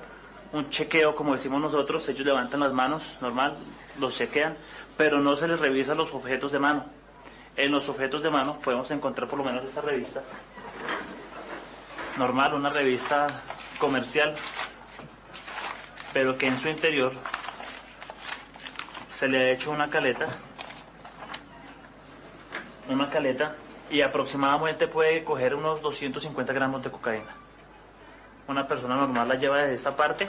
un chequeo, como decimos nosotros. Ellos levantan las manos, normal, los chequean, pero no se les revisa los objetos de mano. En los objetos de mano podemos encontrar por lo menos esta revista, normal, una revista comercial, pero que en su interior se le ha hecho una caleta y aproximadamente puede coger unos 250 gramos de cocaína. Una persona normal la lleva de esta parte,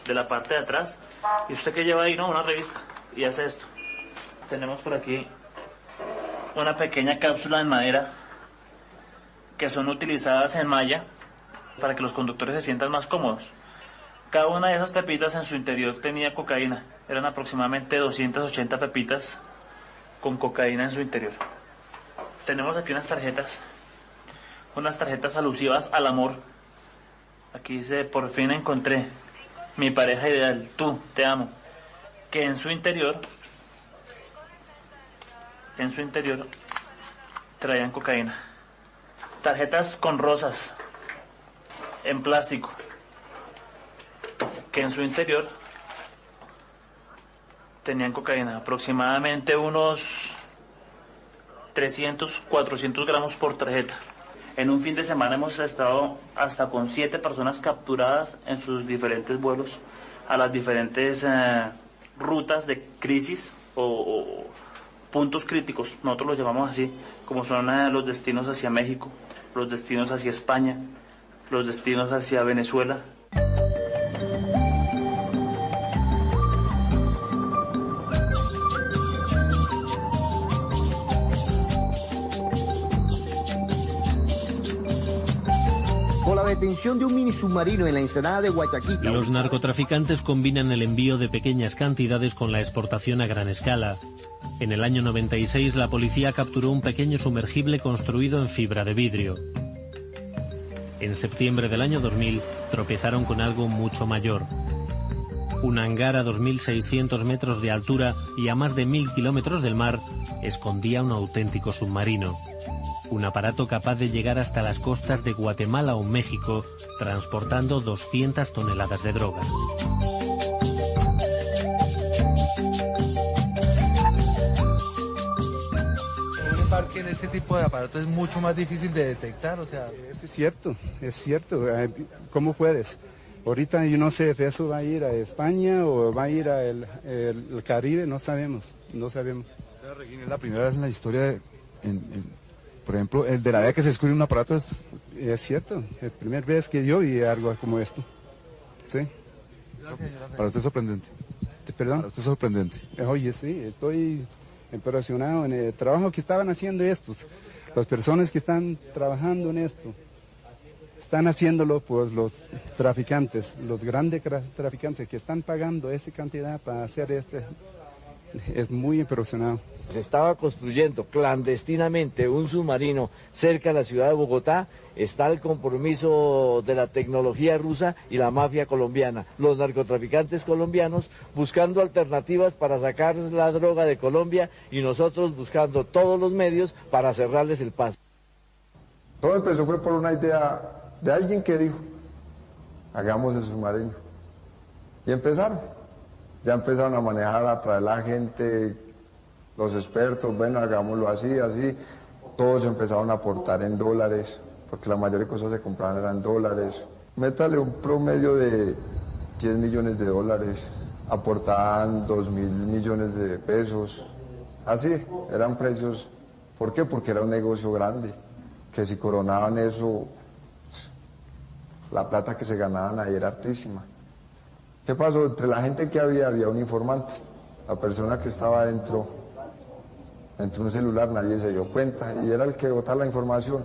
de la parte de atrás, y usted que lleva ahí, ¿no? Una revista, y hace esto. Tenemos por aquí una pequeña cápsula en madera que son utilizadas en malla para que los conductores se sientan más cómodos. Cada una de esas pepitas en su interior tenía cocaína. Eran aproximadamente 280 pepitas con cocaína en su interior. Tenemos aquí unas tarjetas alusivas al amor. Aquí dice: por fin encontré mi pareja ideal, tú, te amo. Que en su interior traían cocaína. Tarjetas con rosas en plástico, que en su interior tenían cocaína, aproximadamente unos 300, 400 gramos por tarjeta. En un fin de semana hemos estado hasta con 7 personas capturadas en sus diferentes vuelos a las diferentes rutas de crisis o puntos críticos, nosotros los llamamos así, como son los destinos hacia México, los destinos hacia España, los destinos hacia Venezuela. Por la detención de un mini submarino en la ensenada de Guayaquil. Los narcotraficantes combinan el envío de pequeñas cantidades con la exportación a gran escala. En el año 96 la policía capturó un pequeño sumergible construido en fibra de vidrio. En septiembre del año 2000 tropezaron con algo mucho mayor. Un hangar a 2.600 metros de altura y a más de 1.000 kilómetros del mar escondía un auténtico submarino. Un aparato capaz de llegar hasta las costas de Guatemala o México, transportando 200 toneladas de droga. Un embarque en este tipo de aparato es mucho más difícil de detectar, o sea... Es cierto. ¿Cómo puedes? Ahorita yo no sé, ¿eso va a ir a España o va a ir al Caribe? No sabemos. Regina, es la primera vez en la historia, por ejemplo, el de la vez que se descubre un aparato. Es cierto, es la primera vez que yo vi algo como esto. ¿Sí? Para usted es sorprendente. ¿Perdón? Para usted es sorprendente. Oye, sí, estoy impresionado en el trabajo que estaban haciendo estos. Las personas que están trabajando en esto. Están haciéndolo pues los traficantes, los grandes traficantes que están pagando esa cantidad para hacer Es muy impresionado. Se estaba construyendo clandestinamente un submarino cerca de la ciudad de Bogotá. Está el compromiso de la tecnología rusa y la mafia colombiana, los narcotraficantes colombianos buscando alternativas para sacar la droga de Colombia y nosotros buscando todos los medios para cerrarles el paso. Todo empezó fue por una idea de alguien que dijo, hagamos el submarino. Y empezaron. Ya empezaron a manejar, a traer la gente, los expertos, bueno, hagámoslo así, así. Todos empezaron a aportar en dólares, porque la mayoría de cosas se compraban eran dólares. Métale un promedio de 10 millones de dólares, aportaban 2.000 millones de pesos. Así, eran precios. ¿Por qué? Porque era un negocio grande, que si coronaban eso, la plata que se ganaban ahí era altísima. ¿Qué pasó? Entre la gente que había un informante. La persona que estaba dentro un celular, nadie se dio cuenta, y era el que botaba la información.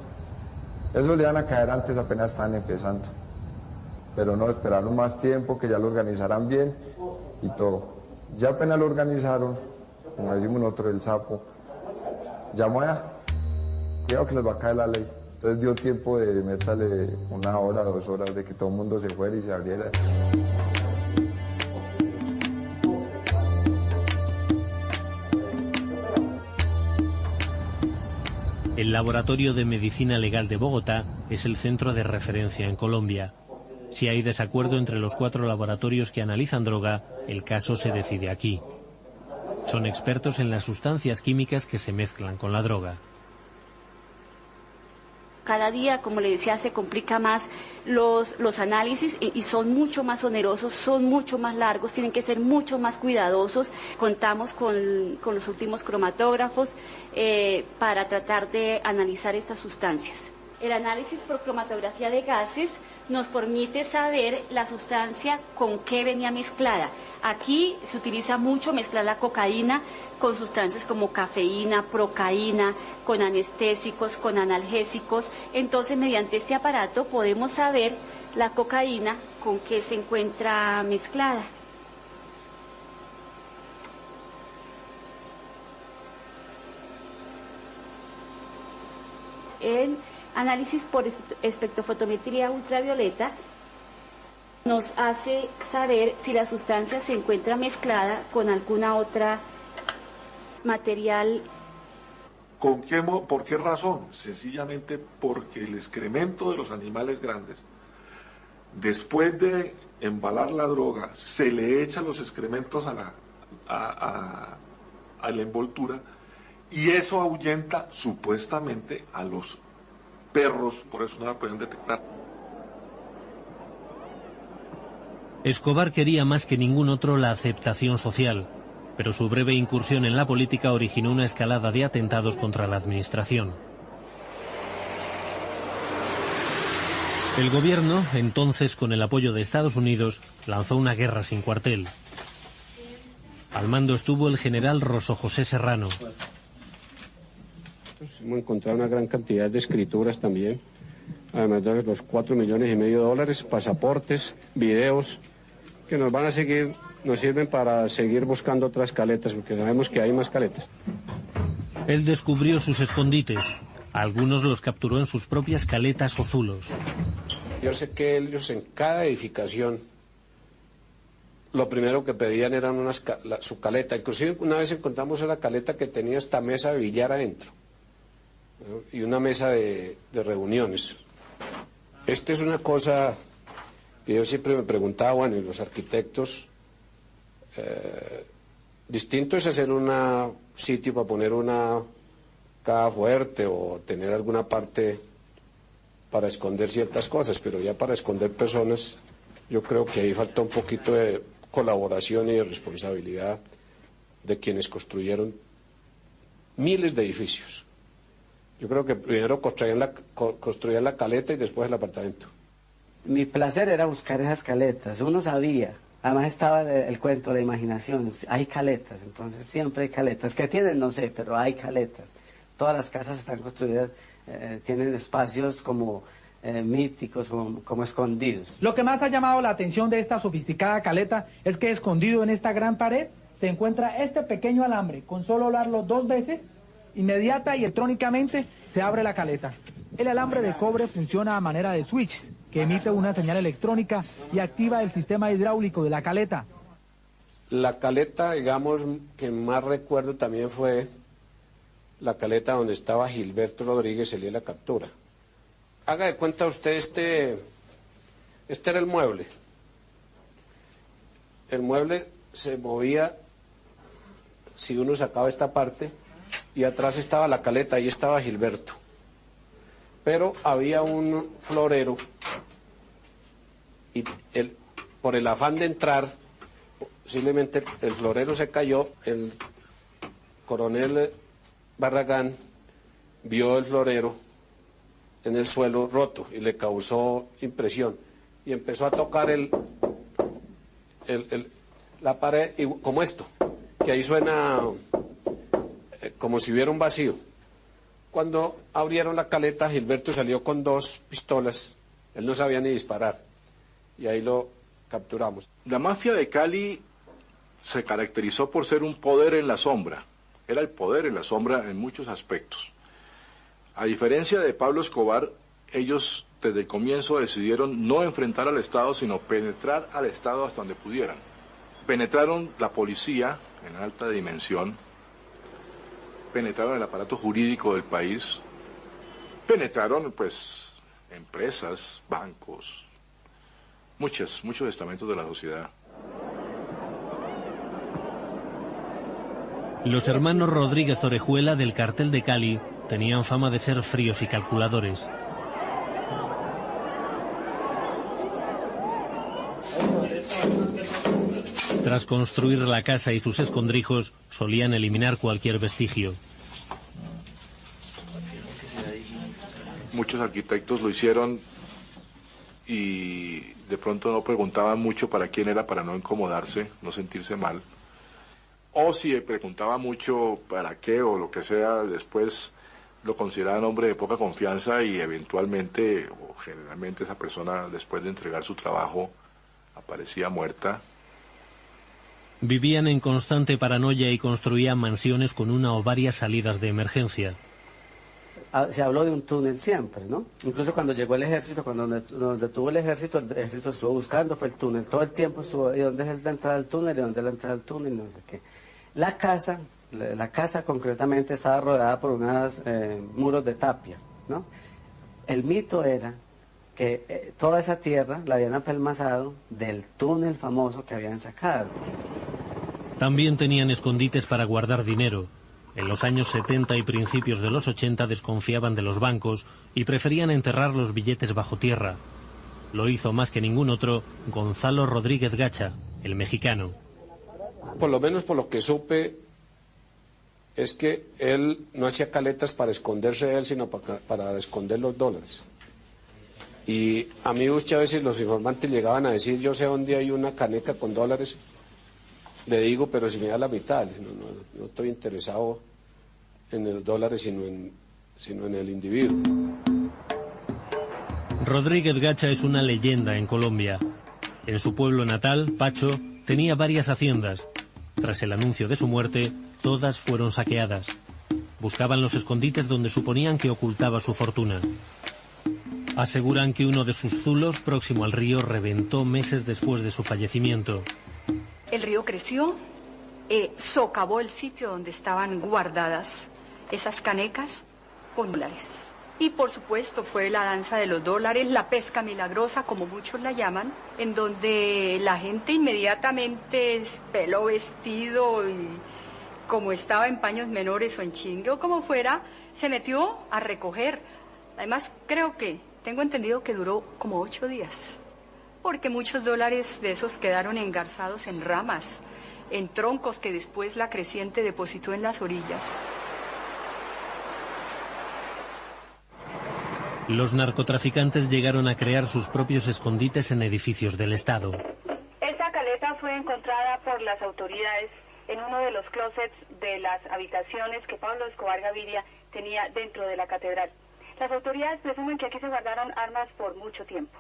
Eso le iban a caer antes, apenas estaban empezando. Pero no, esperaron más tiempo, que ya lo organizaran bien y todo. Ya apenas lo organizaron, como decimos nosotros, el sapo, llamó allá, cuidado que les va a caer la ley. Entonces dio tiempo de métale 1 hora, 2 horas, de que todo el mundo se fuera y se abriera. El Laboratorio de Medicina Legal de Bogotá es el centro de referencia en Colombia. Si hay desacuerdo entre los 4 laboratorios que analizan droga, el caso se decide aquí. Son expertos en las sustancias químicas que se mezclan con la droga. Cada día, como le decía, se complica más los análisis y son mucho más onerosos, son mucho más largos, tienen que ser mucho más cuidadosos. Contamos con los últimos cromatógrafos para tratar de analizar estas sustancias. El análisis por cromatografía de gases nos permite saber la sustancia con qué venía mezclada. Aquí se utiliza mucho mezclar la cocaína con sustancias como cafeína, procaína, con anestésicos, con analgésicos. Entonces, mediante este aparato podemos saber la cocaína con qué se encuentra mezclada. El análisis por espectrofotometría ultravioleta nos hace saber si la sustancia se encuentra mezclada con alguna otra material. ¿Por qué razón? Sencillamente porque el excremento de los animales grandes, después de embalar la droga, se le echa los excrementos a la envoltura y eso ahuyenta supuestamente a los perros, por eso no la pueden detectar. Escobar quería más que ningún otro la aceptación social, pero su breve incursión en la política originó una escalada de atentados contra la administración. El gobierno, entonces con el apoyo de Estados Unidos, lanzó una guerra sin cuartel. Al mando estuvo el general Rosso José Serrano. Hemos encontrado una gran cantidad de escrituras también, además de los $4,5 millones, pasaportes, videos, que nos sirven para seguir buscando otras caletas, porque sabemos que hay más caletas. Él descubrió sus escondites. Algunos los capturó en sus propias caletas o zulos. Yo sé que ellos en cada edificación lo primero que pedían eran su caleta. Inclusive una vez encontramos una caleta que tenía esta mesa de billar adentro, ¿no? Y una mesa de reuniones. Esta es una cosa que yo siempre me preguntaba, bueno, y los arquitectos, distinto es hacer un sitio para poner una caja fuerte o tener alguna parte para esconder ciertas cosas, pero ya para esconder personas, yo creo que ahí falta un poquito de colaboración y de responsabilidad de quienes construyeron miles de edificios. Yo creo que primero construían la caleta y después el apartamento. Mi placer era buscar esas caletas, uno sabía, además estaba el cuento, la imaginación, hay caletas, entonces siempre hay caletas, ¿qué tienen? No sé, pero hay caletas. Todas las casas están construidas, tienen espacios como míticos, como escondidos. Lo que más ha llamado la atención de esta sofisticada caleta es que escondido en esta gran pared se encuentra este pequeño alambre. Con solo doblarlo 2 veces, inmediata y electrónicamente se abre la caleta. El alambre de cobre funciona a manera de switch, que emite una señal electrónica y activa el sistema hidráulico de la caleta. La caleta, digamos, que más recuerdo también fue la caleta donde estaba Gilberto Rodríguez el día de la captura. Haga de cuenta usted, este era el mueble. El mueble se movía si uno sacaba esta parte y atrás estaba la caleta, ahí estaba Gilberto. Pero había un florero y por el afán de entrar, posiblemente el florero se cayó, el coronel Barragán vio el florero en el suelo roto y le causó impresión y empezó a tocar la pared y, como esto, que ahí suena como si hubiera un vacío. Cuando abrieron la caleta, Gilberto salió con 2 pistolas, él no sabía ni disparar y ahí lo capturamos. La mafia de Cali se caracterizó por ser un poder en la sombra, era el poder en la sombra en muchos aspectos. A diferencia de Pablo Escobar, ellos desde el comienzo decidieron no enfrentar al Estado, sino penetrar al Estado hasta donde pudieran. Penetraron la policía en alta dimensión, penetraron el aparato jurídico del país, penetraron pues empresas, bancos, muchos estamentos de la sociedad. Los hermanos Rodríguez Orejuela del cartel de Cali tenían fama de ser fríos y calculadores. Tras construir la casa y sus escondrijos, solían eliminar cualquier vestigio. Muchos arquitectos lo hicieron y de pronto no preguntaban mucho para quién era, para no incomodarse, no sentirse mal. O si preguntaba mucho para qué o lo que sea, después lo consideraban hombre de poca confianza y eventualmente o generalmente esa persona, después de entregar su trabajo, aparecía muerta. Vivían en constante paranoia y construían mansiones con una o varias salidas de emergencia. Se habló de un túnel siempre, ¿no? Incluso cuando llegó el ejército, cuando detuvo el ejército estuvo buscando, fue el túnel. Todo el tiempo estuvo, ¿y dónde es la entrada al túnel? ¿Y dónde es la entrada al túnel? No sé qué. La casa concretamente estaba rodeada por unos muros de tapia, ¿no? El mito era que toda esa tierra la habían apelmazado del túnel famoso que habían sacado. También tenían escondites para guardar dinero. En los años 70 y principios de los 80 desconfiaban de los bancos y preferían enterrar los billetes bajo tierra. Lo hizo más que ningún otro Gonzalo Rodríguez Gacha, el mexicano. Por lo menos por lo que supe, es que él no hacía caletas para esconderse de él, sino para esconder los dólares. Y a mí muchas veces los informantes llegaban a decir, yo sé dónde hay una caneca con dólares. Le digo, pero si me da la mitad, no estoy interesado en los dólares, sino en el individuo. Rodríguez Gacha es una leyenda en Colombia. En su pueblo natal, Pacho, tenía varias haciendas. Tras el anuncio de su muerte, todas fueron saqueadas. Buscaban los escondites donde suponían que ocultaba su fortuna. Aseguran que uno de sus zulos, próximo al río, reventó meses después de su fallecimiento. El río creció, socavó el sitio donde estaban guardadas esas canecas con dólares. Y por supuesto fue la danza de los dólares, la pesca milagrosa, como muchos la llaman, en donde la gente inmediatamente peló vestido y como estaba en paños menores o en chingue o como fuera, se metió a recoger. Además, tengo entendido que duró como 8 días. Porque muchos dólares de esos quedaron engarzados en ramas, en troncos que después la creciente depositó en las orillas. Los narcotraficantes llegaron a crear sus propios escondites en edificios del Estado. Esa caleta fue encontrada por las autoridades en uno de los closets de las habitaciones que Pablo Escobar Gaviria tenía dentro de la catedral. Las autoridades presumen que aquí se guardaron armas por mucho tiempo.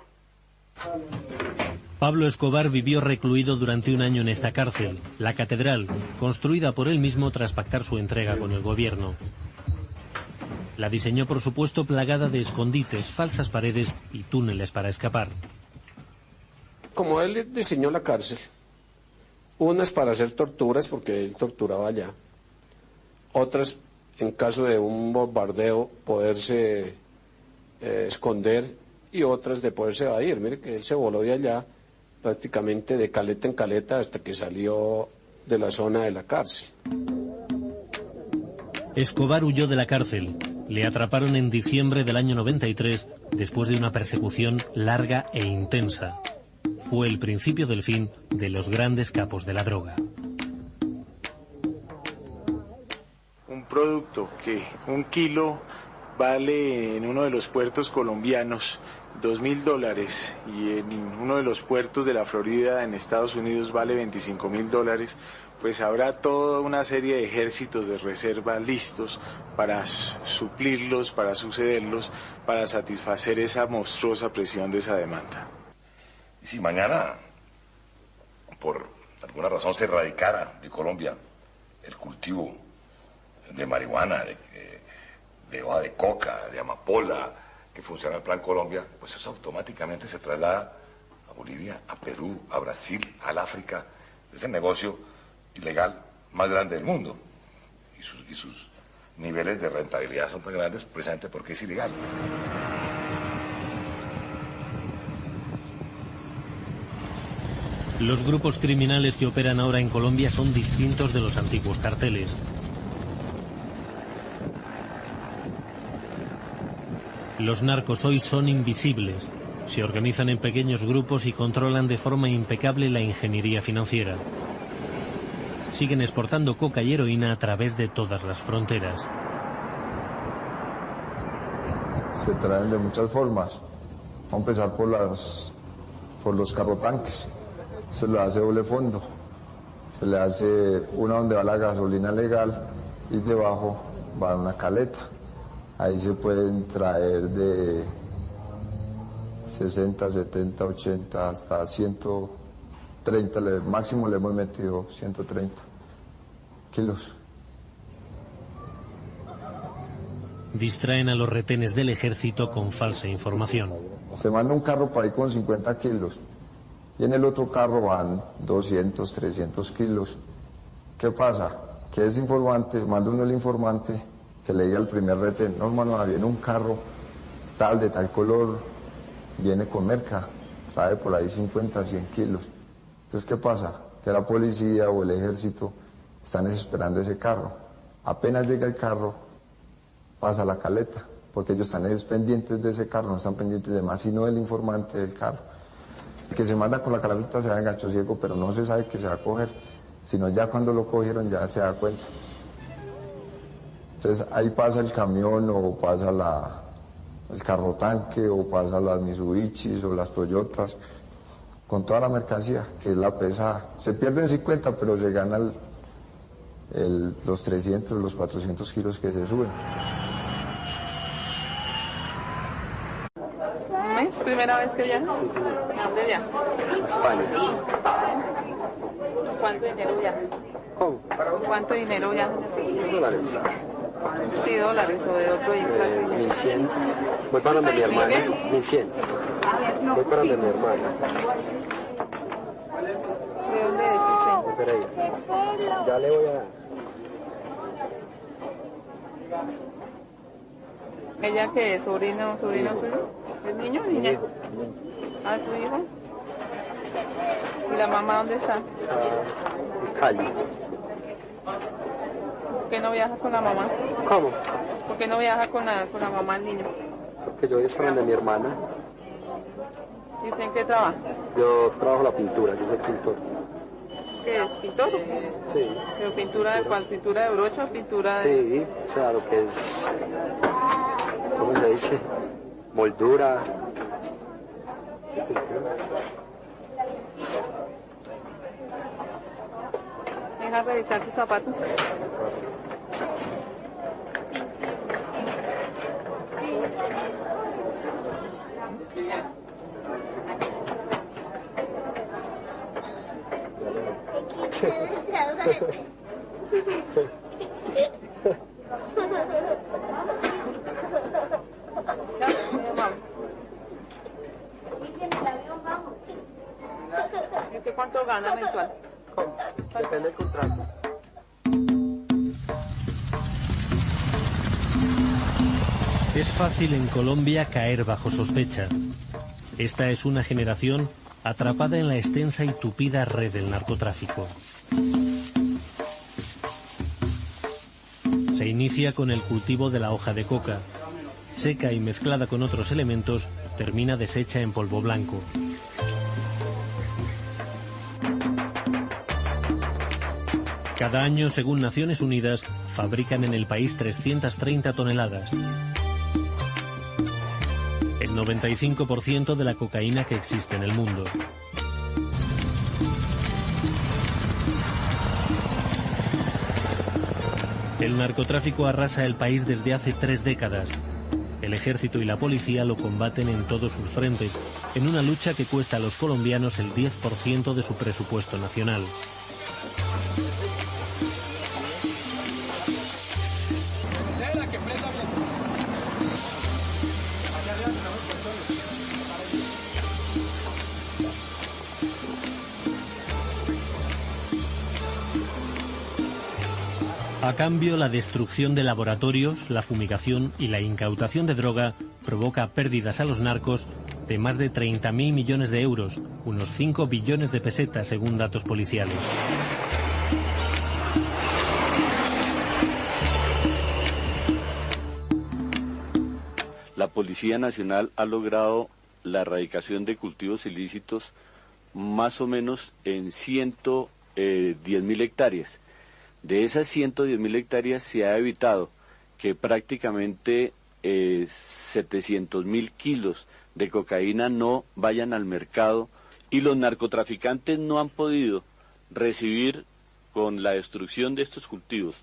Pablo Escobar vivió recluido durante un año en esta cárcel, la Catedral, construida por él mismo tras pactar su entrega con el gobierno. La diseñó, por supuesto, plagada de escondites, falsas paredes y túneles para escapar. Como él diseñó la cárcel, unas para hacer torturas, porque él torturaba allá, otras, en caso de un bombardeo, poderse esconder, y otras de poderse evadir. Mire que él se voló de allá prácticamente de caleta en caleta hasta que salió de la zona de la cárcel. Escobar huyó de la cárcel. Le atraparon en diciembre del año 93 después de una persecución larga e intensa. Fue el principio del fin de los grandes capos de la droga. Un producto que un kilo vale en uno de los puertos colombianos $2.000 y en uno de los puertos de la Florida en Estados Unidos vale $25.000, pues habrá toda una serie de ejércitos de reserva listos para suplirlos, para sucederlos, para satisfacer esa monstruosa presión de esa demanda. Y si mañana, por alguna razón, se erradicara de Colombia el cultivo de marihuana, de hoja de coca, de amapola, que funciona el Plan Colombia, pues eso automáticamente se traslada a Bolivia, a Perú, a Brasil, al África. Es el negocio ilegal más grande del mundo. Y sus niveles de rentabilidad son tan grandes precisamente porque es ilegal. Los grupos criminales que operan ahora en Colombia son distintos de los antiguos carteles. Los narcos hoy son invisibles. Se organizan en pequeños grupos y controlan de forma impecable la ingeniería financiera. Siguen exportando coca y heroína a través de todas las fronteras. Se traen de muchas formas. Vamos a empezar por los carrotanques. Se le hace doble fondo. Se le hace una donde va la gasolina legal y debajo va una caleta. Ahí se pueden traer de 60, 70, 80 hasta 130, máximo le hemos metido 130 kilos. Distraen a los retenes del ejército con falsa información. Se manda un carro para ahí con 50 kilos y en el otro carro van 200, 300 kilos. ¿Qué pasa? Que ese informante, manda uno el informante que le diga al primer retén: no, hermano, viene un carro tal, de tal color, viene con merca, trae por ahí 50, 100 kilos. Entonces, ¿qué pasa? Que la policía o el ejército están esperando ese carro. Apenas llega el carro, pasa la caleta, porque ellos están pendientes de ese carro, no están pendientes de más, sino del informante del carro. El que se manda con la caleta se va en gancho ciego, pero no se sabe que se va a coger, sino ya cuando lo cogieron ya se da cuenta. Entonces ahí pasa el camión o pasa el carro tanque o pasa las Mitsubishis o las Toyotas con toda la mercancía, que es la pesada. Se pierden 50, pero se ganan los 300, los 400 kilos que se suben. ¿Es primera vez que viajas? ¿A dónde viajas? España. ¿Cuánto dinero viajas? ¿Cómo? ¿Cuánto dinero viajas? $100. Sí, dólares o de otro país. 1100. Voy para donde mi hermana. 1100. Voy para donde mi hermana. ¿De dónde es usted? De Pereira. Ya le voy a dar. ¿Ella qué es? ¿Sobrino suyo? ¿Es niño o niña? ¿Ah, su hijo? ¿Y la mamá dónde está? En Cali. ¿Por qué no viaja con la mamá? ¿Cómo? ¿Por qué no viaja con la mamá el niño? Porque yo voy para donde mi hermana. ¿Y usted en qué trabaja? Yo trabajo la pintura, yo soy pintor. ¿Qué es? ¿Pintor? Sí. ¿Pero pintura de cuál? ¿Pintura de brocha o pintura de...? Sí, o sea, lo que es... ¿Cómo se dice? Moldura. Deja revisar sus zapatos. ¿Cuánto gana mensual? Depende del contrato. Es fácil en Colombia caer bajo sospecha. Esta es una generación atrapada en la extensa y tupida red del narcotráfico. Se inicia con el cultivo de la hoja de coca. Seca y mezclada con otros elementos, termina deshecha en polvo blanco. Cada año, según Naciones Unidas, fabrican en el país 330 toneladas. El 95% de la cocaína que existe en el mundo. El narcotráfico arrasa el país desde hace 3 décadas. El ejército y la policía lo combaten en todos sus frentes, en una lucha que cuesta a los colombianos el 10% de su presupuesto nacional. A cambio, la destrucción de laboratorios, la fumigación y la incautación de droga provoca pérdidas a los narcos de más de 30.000 millones de euros, unos 5 billones de pesetas según datos policiales. La Policía Nacional ha logrado la erradicación de cultivos ilícitos más o menos en 110.000 hectáreas. De esas 110.000 hectáreas se ha evitado que prácticamente 700.000 kilos de cocaína no vayan al mercado y los narcotraficantes no han podido recibir, con la destrucción de estos cultivos,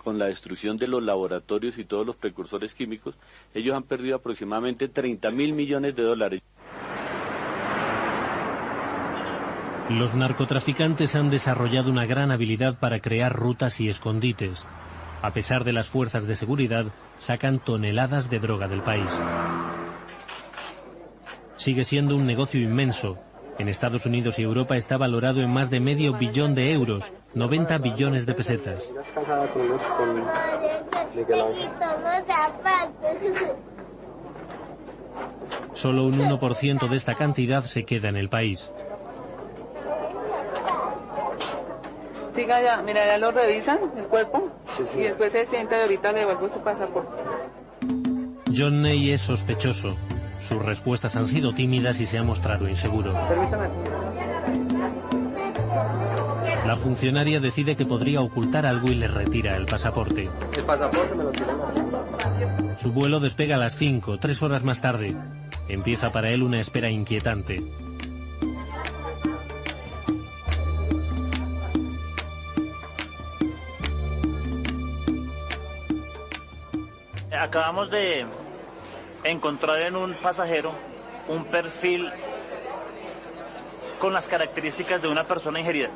con la destrucción de los laboratorios y todos los precursores químicos, ellos han perdido aproximadamente 30.000 millones de dólares. Los narcotraficantes han desarrollado una gran habilidad para crear rutas y escondites. A pesar de las fuerzas de seguridad, sacan toneladas de droga del país. Sigue siendo un negocio inmenso. En Estados Unidos y Europa está valorado en más de $500 millón de euros, 90 billones de pesetas. Solo un 1% de esta cantidad se queda en el país. Siga ya, mira, ya lo revisan, el cuerpo, y después se sienta y ahorita le devuelvo su pasaporte. John Ney es sospechoso. Sus respuestas han sido tímidas y se ha mostrado inseguro. Permítame. La funcionaria decide que podría ocultar algo y le retira el pasaporte. El pasaporte me lo tiran. Su vuelo despega a las 5, 3 horas más tarde. Empieza para él una espera inquietante. Acabamos de encontrar en un pasajero un perfil con las características de una persona ingerida,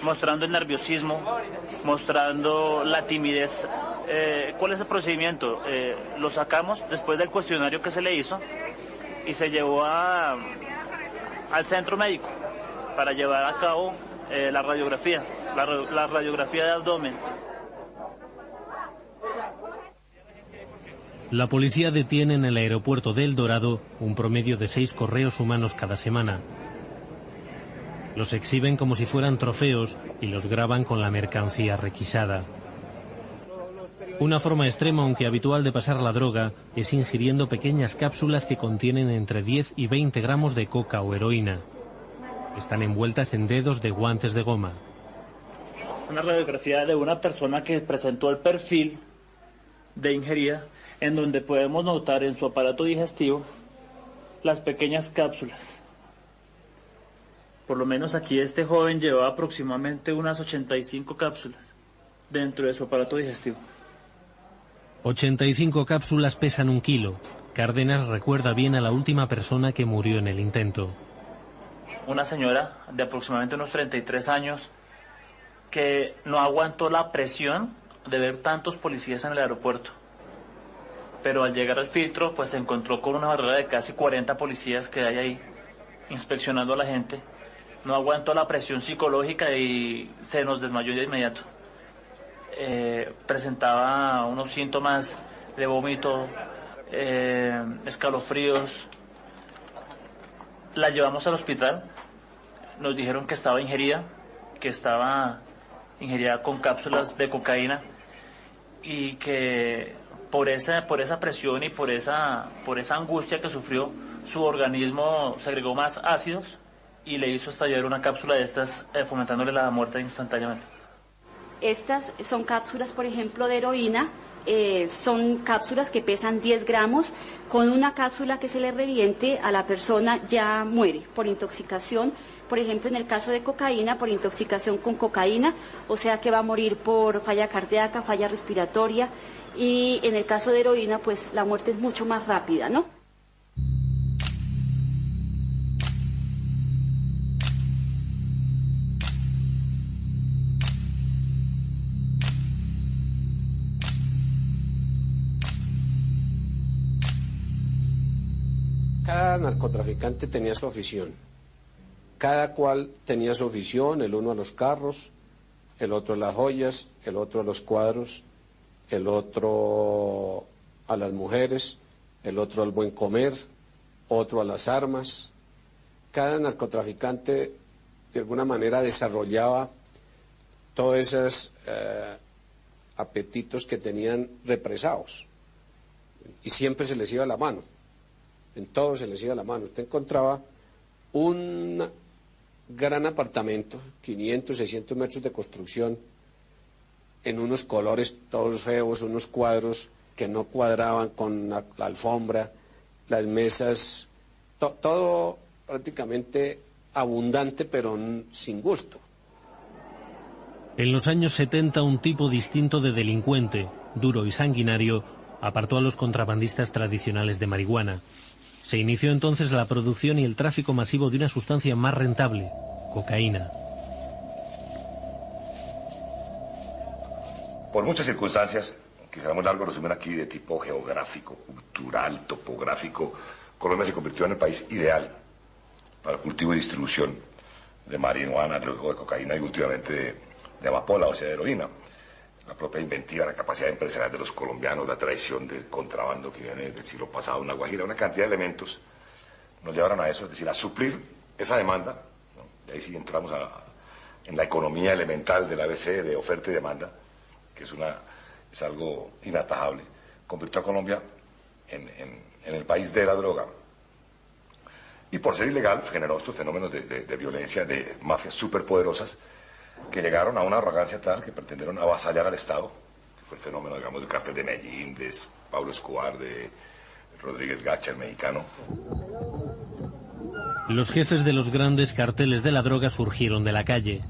mostrando el nerviosismo, mostrando la timidez. ¿Cuál es el procedimiento? Lo sacamos después del cuestionario que se le hizo y se llevó al centro médico para llevar a cabo la radiografía, la radiografía de abdomen. La policía detiene en el aeropuerto de El Dorado un promedio de 6 correos humanos cada semana. Los exhiben como si fueran trofeos y los graban con la mercancía requisada. Una forma extrema, aunque habitual, de pasar la droga es ingiriendo pequeñas cápsulas que contienen entre 10 y 20 gramos de coca o heroína. Están envueltas en dedos de guantes de goma. Una radiografía de una persona que presentó el perfil de ingerida, en donde podemos notar en su aparato digestivo las pequeñas cápsulas. Por lo menos aquí este joven llevaba aproximadamente unas 85 cápsulas dentro de su aparato digestivo. 85 cápsulas pesan 1 kilo. Cárdenas recuerda bien a la última persona que murió en el intento. una señora de aproximadamente unos 33 años que no aguantó la presión de ver tantos policías en el aeropuerto. Pero al llegar al filtro, pues se encontró con una barrera de casi 40 policías que hay ahí, inspeccionando a la gente. No aguantó la presión psicológica y se nos desmayó de inmediato. Presentaba unos síntomas de vómito, escalofríos. La llevamos al hospital, nos dijeron que estaba ingerida con cápsulas de cocaína y que por esa presión y por esa angustia que sufrió, su organismo segregó más ácidos y le hizo estallar una cápsula de estas, fomentándole la muerte instantáneamente. Estas son cápsulas, por ejemplo, de heroína. Son cápsulas que pesan 10 gramos. Con una cápsula que se le reviente a la persona ya muere por intoxicación. Por ejemplo, en el caso de cocaína, por intoxicación con cocaína, o sea que va a morir por falla cardíaca, falla respiratoria. Y en el caso de heroína, pues la muerte es mucho más rápida, ¿no? Cada narcotraficante tenía su afición, cada cual tenía su afición, el uno a los carros, el otro a las joyas, el otro a los cuadros, el otro a las mujeres, el otro al buen comer, otro a las armas. Cada narcotraficante de alguna manera desarrollaba todos esos apetitos que tenían represados y siempre se les iba la mano. En todo se les iba la mano. Usted encontraba un gran apartamento, 500, 600 metros de construcción, en unos colores todos feos, unos cuadros que no cuadraban con la alfombra, las mesas, todo prácticamente abundante pero sin gusto. En los años 70 un tipo distinto de delincuente, duro y sanguinario, apartó a los contrabandistas tradicionales de marihuana. Se inició entonces la producción y el tráfico masivo de una sustancia más rentable, cocaína. Por muchas circunstancias, quizá muy largo resumen aquí de tipo geográfico, cultural, topográfico, Colombia se convirtió en el país ideal para el cultivo y distribución de marihuana, luego de cocaína y últimamente de amapola, o sea, de heroína. La propia inventiva, la capacidad empresarial de los colombianos, la tradición del contrabando que viene del siglo pasado en La Guajira, una cantidad de elementos nos llevaron a eso, es decir, a suplir esa demanda, ¿no? Y ahí sí entramos en la economía elemental del ABC de oferta y demanda, que es algo inatajable. Convirtió a Colombia en el país de la droga. Y por ser ilegal generó estos fenómenos de violencia, de mafias superpoderosas, que llegaron a una arrogancia tal que pretendieron avasallar al Estado, que fue el fenómeno, digamos, del cártel de Medellín, de Pablo Escobar, de Rodríguez Gacha, el mexicano. Los jefes de los grandes carteles de la droga surgieron de la calle.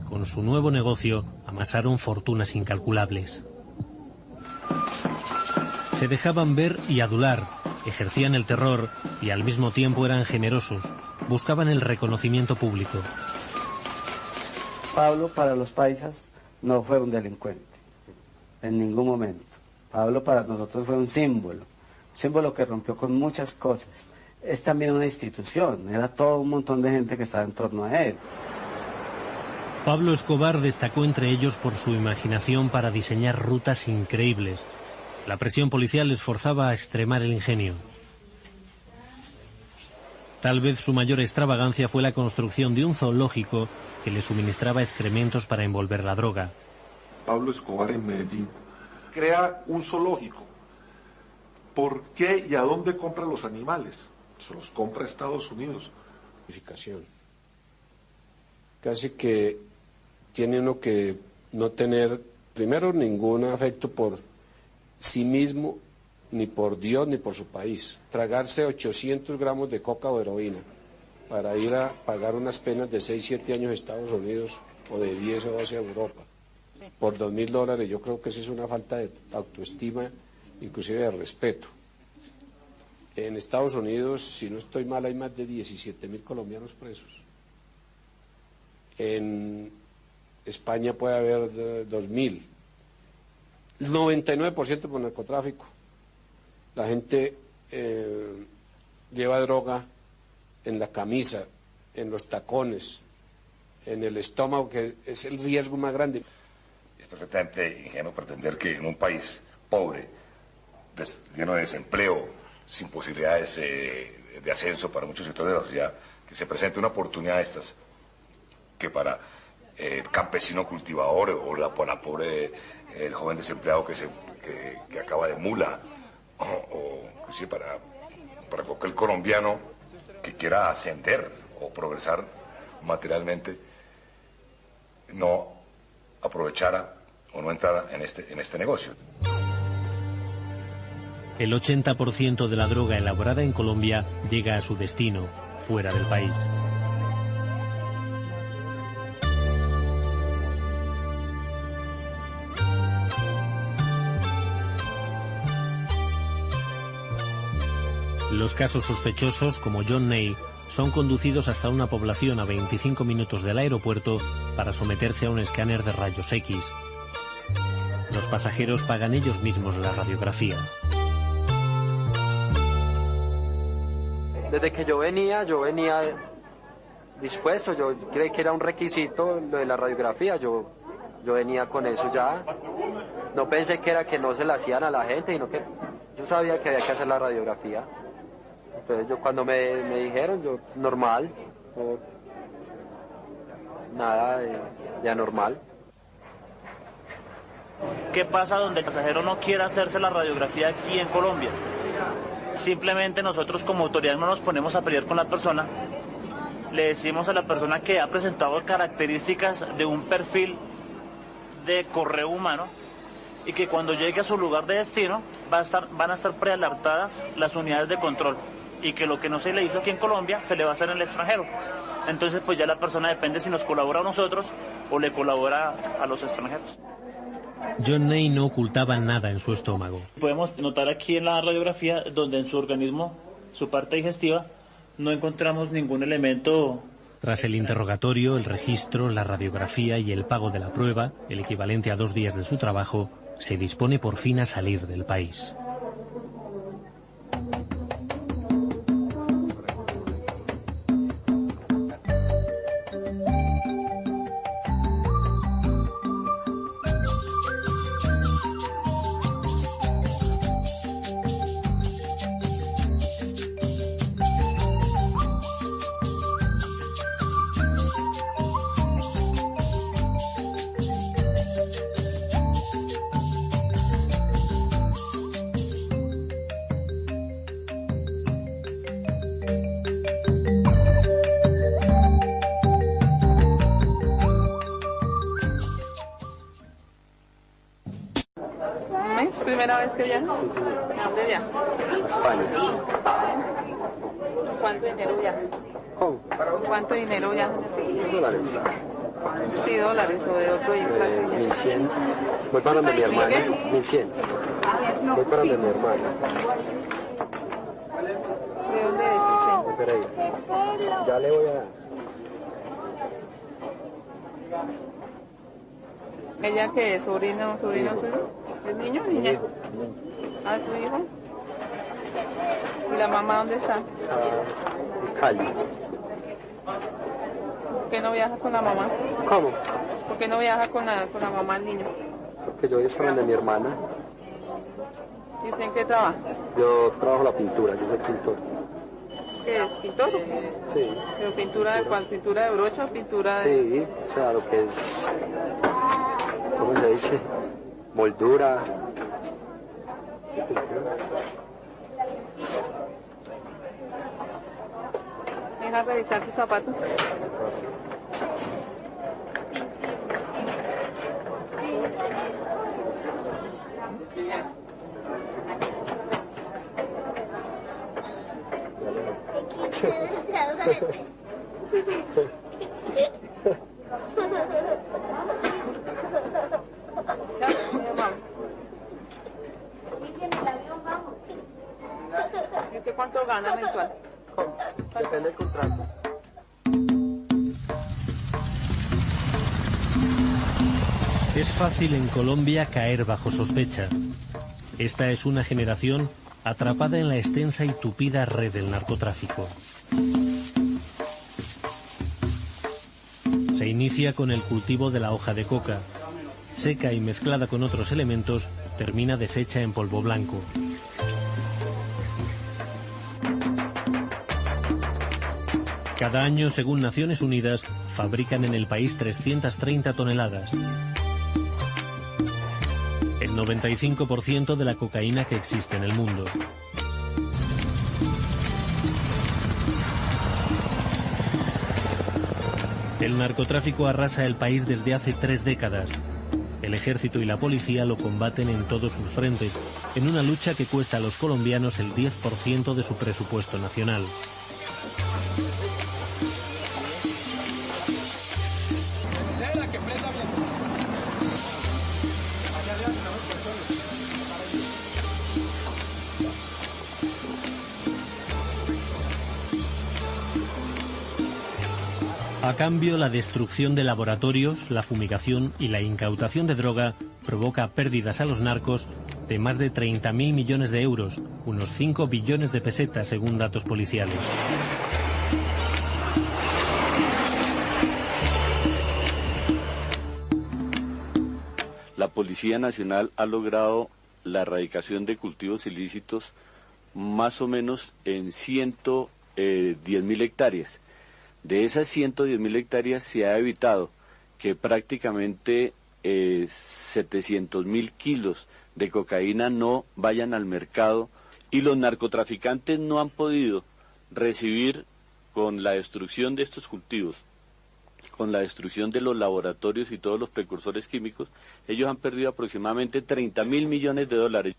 Con su nuevo negocio amasaron fortunas incalculables. Se dejaban ver y adular, ejercían el terror y al mismo tiempo eran generosos, buscaban el reconocimiento público. Pablo para los paisas no fue un delincuente, en ningún momento. Pablo para nosotros fue un símbolo que rompió con muchas cosas. Es también una institución, era todo un montón de gente que estaba en torno a él. Pablo Escobar destacó entre ellos por su imaginación para diseñar rutas increíbles. La presión policial les forzaba a extremar el ingenio. Tal vez su mayor extravagancia fue la construcción de un zoológico que le suministraba excrementos para envolver la droga. Pablo Escobar en Medellín crea un zoológico. ¿Por qué y a dónde compra los animales? Se los compra a Estados Unidos. Casi que tiene uno que no tener, primero, ningún afecto por sí mismo, ni por Dios, ni por su país. Tragarse 800 gramos de coca o heroína para ir a pagar unas penas de 6, 7 años a Estados Unidos o de 10 o 12 a Europa por $2.000, yo creo que eso es una falta de autoestima, inclusive de respeto. En Estados Unidos, si no estoy mal, hay más de 17.000 colombianos presos. en España puede haber 2.000. 99% por narcotráfico. La gente lleva droga en la camisa, en los tacones, en el estómago, que es el riesgo más grande. Es perfectamente ingenuo pretender que en un país pobre, lleno de desempleo, sin posibilidades de ascenso para muchos sectores de la sociedad, que se presente una oportunidad de estas, que para el campesino cultivador o para pobre el joven desempleado que acaba de mula, o inclusive para cualquier colombiano que quiera ascender o progresar materialmente, no aprovechara o no entrara en este negocio. El 80% de la droga elaborada en Colombia llega a su destino, fuera del país. Los casos sospechosos, como John Ney, son conducidos hasta una población a 25 minutos del aeropuerto para someterse a un escáner de rayos X. Los pasajeros pagan ellos mismos la radiografía. Desde que yo venía dispuesto, yo creí que era un requisito lo de la radiografía, yo venía con eso ya. No pensé que era que no se la hacían a la gente, sino que yo sabía que había que hacer la radiografía. Entonces yo cuando me dijeron, yo normal, nada de anormal. ¿Qué pasa donde el pasajero no quiere hacerse la radiografía aquí en Colombia? Simplemente nosotros como autoridad no nos ponemos a pelear con la persona, le decimos a la persona que ha presentado características de un perfil de correo humano y que cuando llegue a su lugar de destino van a estar prealertadas las unidades de control y que lo que no se le hizo aquí en Colombia se le va a hacer en el extranjero. Entonces pues ya la persona depende si nos colabora a nosotros o le colabora a los extranjeros. John Ney no ocultaba nada en su estómago. Podemos notar aquí en la radiografía donde en su organismo, su parte digestiva, no encontramos ningún elemento. Tras el interrogatorio, el registro, la radiografía y el pago de la prueba, el equivalente a 2 días de su trabajo, se dispone por fin a salir del país. ¿Primera vez que viajas? ¿A dónde viajas? A España. ¿Cuánto dinero viajas? ¿Cómo? ¿Cuánto dinero viajas? $1,000. Sí, dólares o de otro país. 1.100. Voy para donde mi hermana. 1.100. Voy para donde mi hermana. ¿De dónde es usted? De Pereira. Ya le voy a dar. ¿Ella qué es? ¿Sobrino suyo? ¿Es niño o niña? ¿Ah, su hijo? ¿Y la mamá dónde está? En Cali. ¿Por qué no viaja con la mamá? ¿Cómo? ¿Por qué no viaja con la mamá el niño? Porque yo voy para donde mi hermana. ¿Y usted en qué trabaja? Yo trabajo la pintura, yo soy pintor. ¿Qué es? ¿Pintor? Sí. ¿Pero pintura de cuál? ¿Pintura de brocha o pintura de...? Sí, o sea, lo que es... ¿Cómo se dice? Moldura. Deja revisar sus zapatos. ¿Y usted cuánto gana mensual? Depende del contrato. Es fácil en Colombia caer bajo sospecha. Esta es una generación atrapada en la extensa y tupida red del narcotráfico. Se inicia con el cultivo de la hoja de coca. Seca y mezclada con otros elementos, termina deshecha en polvo blanco. Cada año, según Naciones Unidas, fabrican en el país 330 toneladas. El 95% de la cocaína que existe en el mundo. El narcotráfico arrasa el país desde hace 3 décadas. El ejército y la policía lo combaten en todos sus frentes, en una lucha que cuesta a los colombianos el 10% de su presupuesto nacional. A cambio, la destrucción de laboratorios, la fumigación y la incautación de droga provoca pérdidas a los narcos de más de 30.000 millones de euros, unos 5 billones de pesetas según datos policiales. La Policía Nacional ha logrado la erradicación de cultivos ilícitos más o menos en 110.000 hectáreas. De esas 110.000 hectáreas se ha evitado que prácticamente 700.000 kilos de cocaína no vayan al mercado y los narcotraficantes no han podido recibir, con la destrucción de estos cultivos, con la destrucción de los laboratorios y todos los precursores químicos, ellos han perdido aproximadamente 30.000 millones de dólares.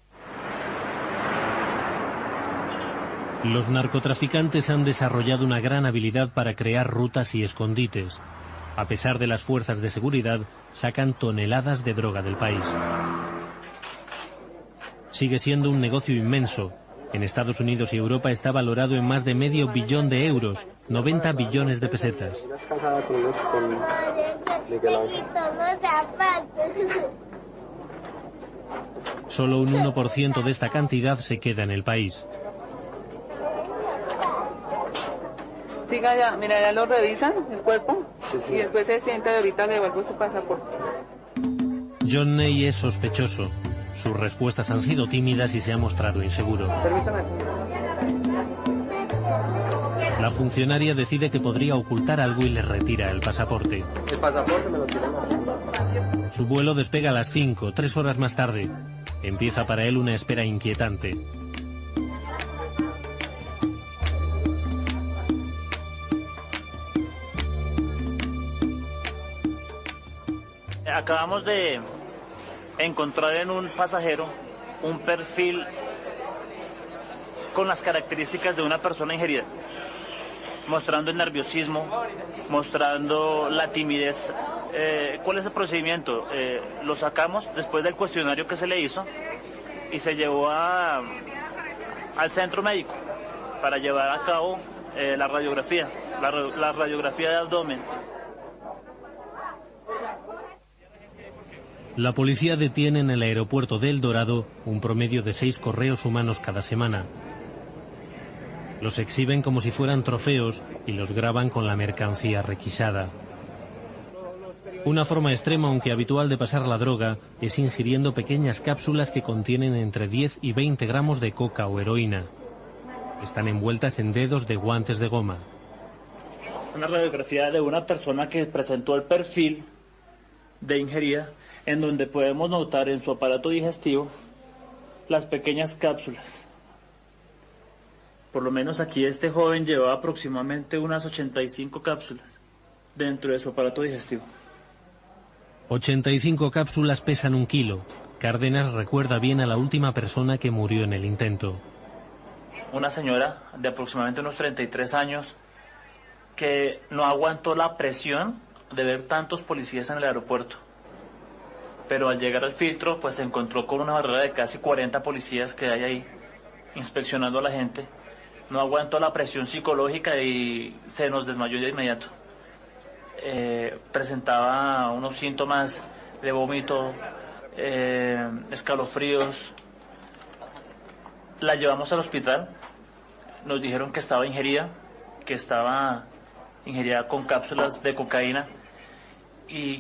Los narcotraficantes han desarrollado una gran habilidad para crear rutas y escondites. A pesar de las fuerzas de seguridad, sacan toneladas de droga del país. Sigue siendo un negocio inmenso. En Estados Unidos y Europa está valorado en más de $500 millón de euros, 90 billones de pesetas. Solo un 1% de esta cantidad se queda en el país. Siga ya, mira, ya lo revisan, el cuerpo, y después se sienta y ahorita le devuelvo su pasaporte. John Ney es sospechoso. Sus respuestas han sido tímidas y se ha mostrado inseguro. Permítame. La funcionaria decide que podría ocultar algo y le retira el pasaporte. El pasaporte me lo tiran. Su vuelo despega a las 5, 3 horas más tarde. Empieza para él una espera inquietante. Acabamos de encontrar en un pasajero un perfil con las características de una persona ingerida, mostrando el nerviosismo, mostrando la timidez. ¿Cuál es el procedimiento? Lo sacamos después del cuestionario que se le hizo y se llevó al centro médico para llevar a cabo la radiografía, la radiografía de abdomen. La policía detiene en el aeropuerto de El Dorado un promedio de 6 correos humanos cada semana. Los exhiben como si fueran trofeos y los graban con la mercancía requisada. Una forma extrema, aunque habitual, de pasar la droga es ingiriendo pequeñas cápsulas que contienen entre 10 y 20 gramos de coca o heroína. Están envueltas en dedos de guantes de goma. Una radiografía de una persona que presentó el perfil de ingerida, en donde podemos notar en su aparato digestivo las pequeñas cápsulas. Por lo menos aquí este joven llevaba aproximadamente unas 85 cápsulas dentro de su aparato digestivo. 85 cápsulas pesan 1 kilo. Cárdenas recuerda bien a la última persona que murió en el intento. Una señora de aproximadamente unos 33 años que no aguantó la presión de ver tantos policías en el aeropuerto. Pero al llegar al filtro, pues se encontró con una barrera de casi 40 policías que hay ahí, inspeccionando a la gente. No aguantó la presión psicológica y se nos desmayó de inmediato. Presentaba unos síntomas de vómito, escalofríos. La llevamos al hospital, nos dijeron que estaba ingerida con cápsulas de cocaína y